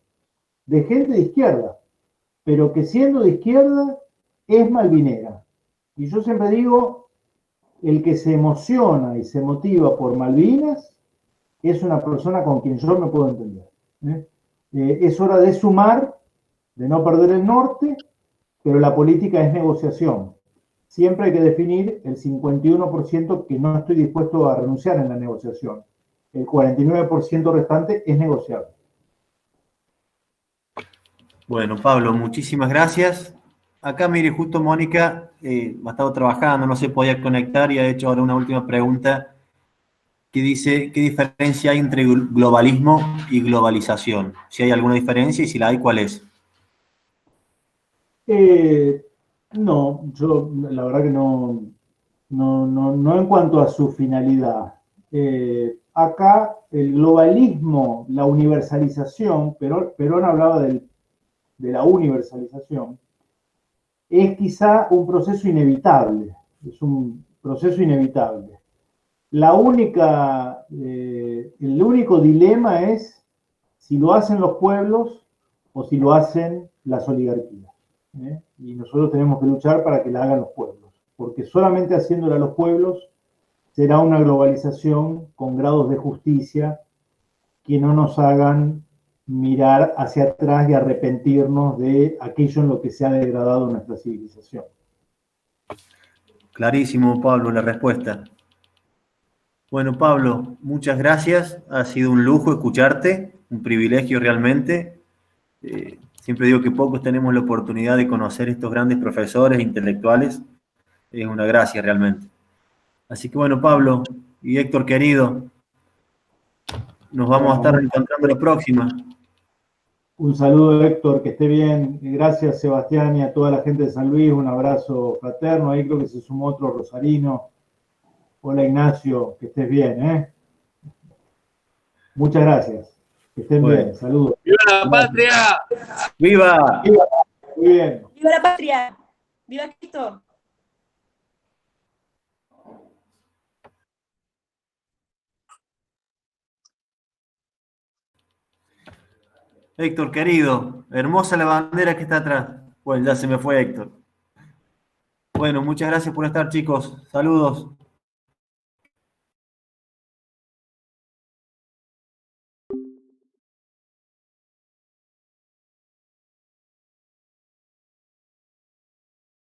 pero que siendo de izquierda es malvinera. Y yo siempre digo, el que se emociona y se motiva por Malvinas es una persona con quien yo me puedo entender. Es hora de sumar, de no perder el norte, pero la política es negociación. Siempre hay que definir el 51% que no estoy dispuesto a renunciar en la negociación. El 49% restante es negociable. Bueno, Pablo, muchísimas gracias. Acá, mire, justo Mónica ha estado trabajando, no se podía conectar y ha hecho ahora una última pregunta que dice, ¿qué diferencia hay entre globalismo y globalización? Si hay alguna diferencia y si la hay, ¿cuál es? No, yo la verdad que no en cuanto a su finalidad. Acá el globalismo, la universalización, Perón hablaba de la universalización, es quizá un proceso inevitable, es un proceso inevitable. El único dilema es si lo hacen los pueblos o si lo hacen las oligarquías. Y nosotros tenemos que luchar para que la hagan los pueblos, porque solamente haciéndola a los pueblos será una globalización con grados de justicia que no nos hagan mirar hacia atrás y arrepentirnos de aquello en lo que se ha degradado nuestra civilización. Clarísimo, Pablo, la respuesta. Bueno, Pablo, muchas gracias. Ha sido un lujo escucharte, un privilegio realmente. Siempre digo que pocos tenemos la oportunidad de conocer estos grandes profesores intelectuales. Es una gracia realmente. Así que bueno, Pablo y Héctor querido, nos vamos a estar encontrando la próxima. Un saludo, Héctor, que esté bien. Gracias, Sebastián, y a toda la gente de San Luis. Un abrazo fraterno. Ahí creo que se sumó otro rosarino. Hola, Ignacio, que estés bien, ¿eh? Muchas gracias. Que estén bien. Saludos. ¡Viva la patria! ¡Viva! ¡Viva! Muy bien. ¡Viva la patria! ¡Viva Cristo! Héctor querido, hermosa la bandera que está atrás. Pues ya se me fue Héctor. Bueno, muchas gracias por estar, chicos. Saludos.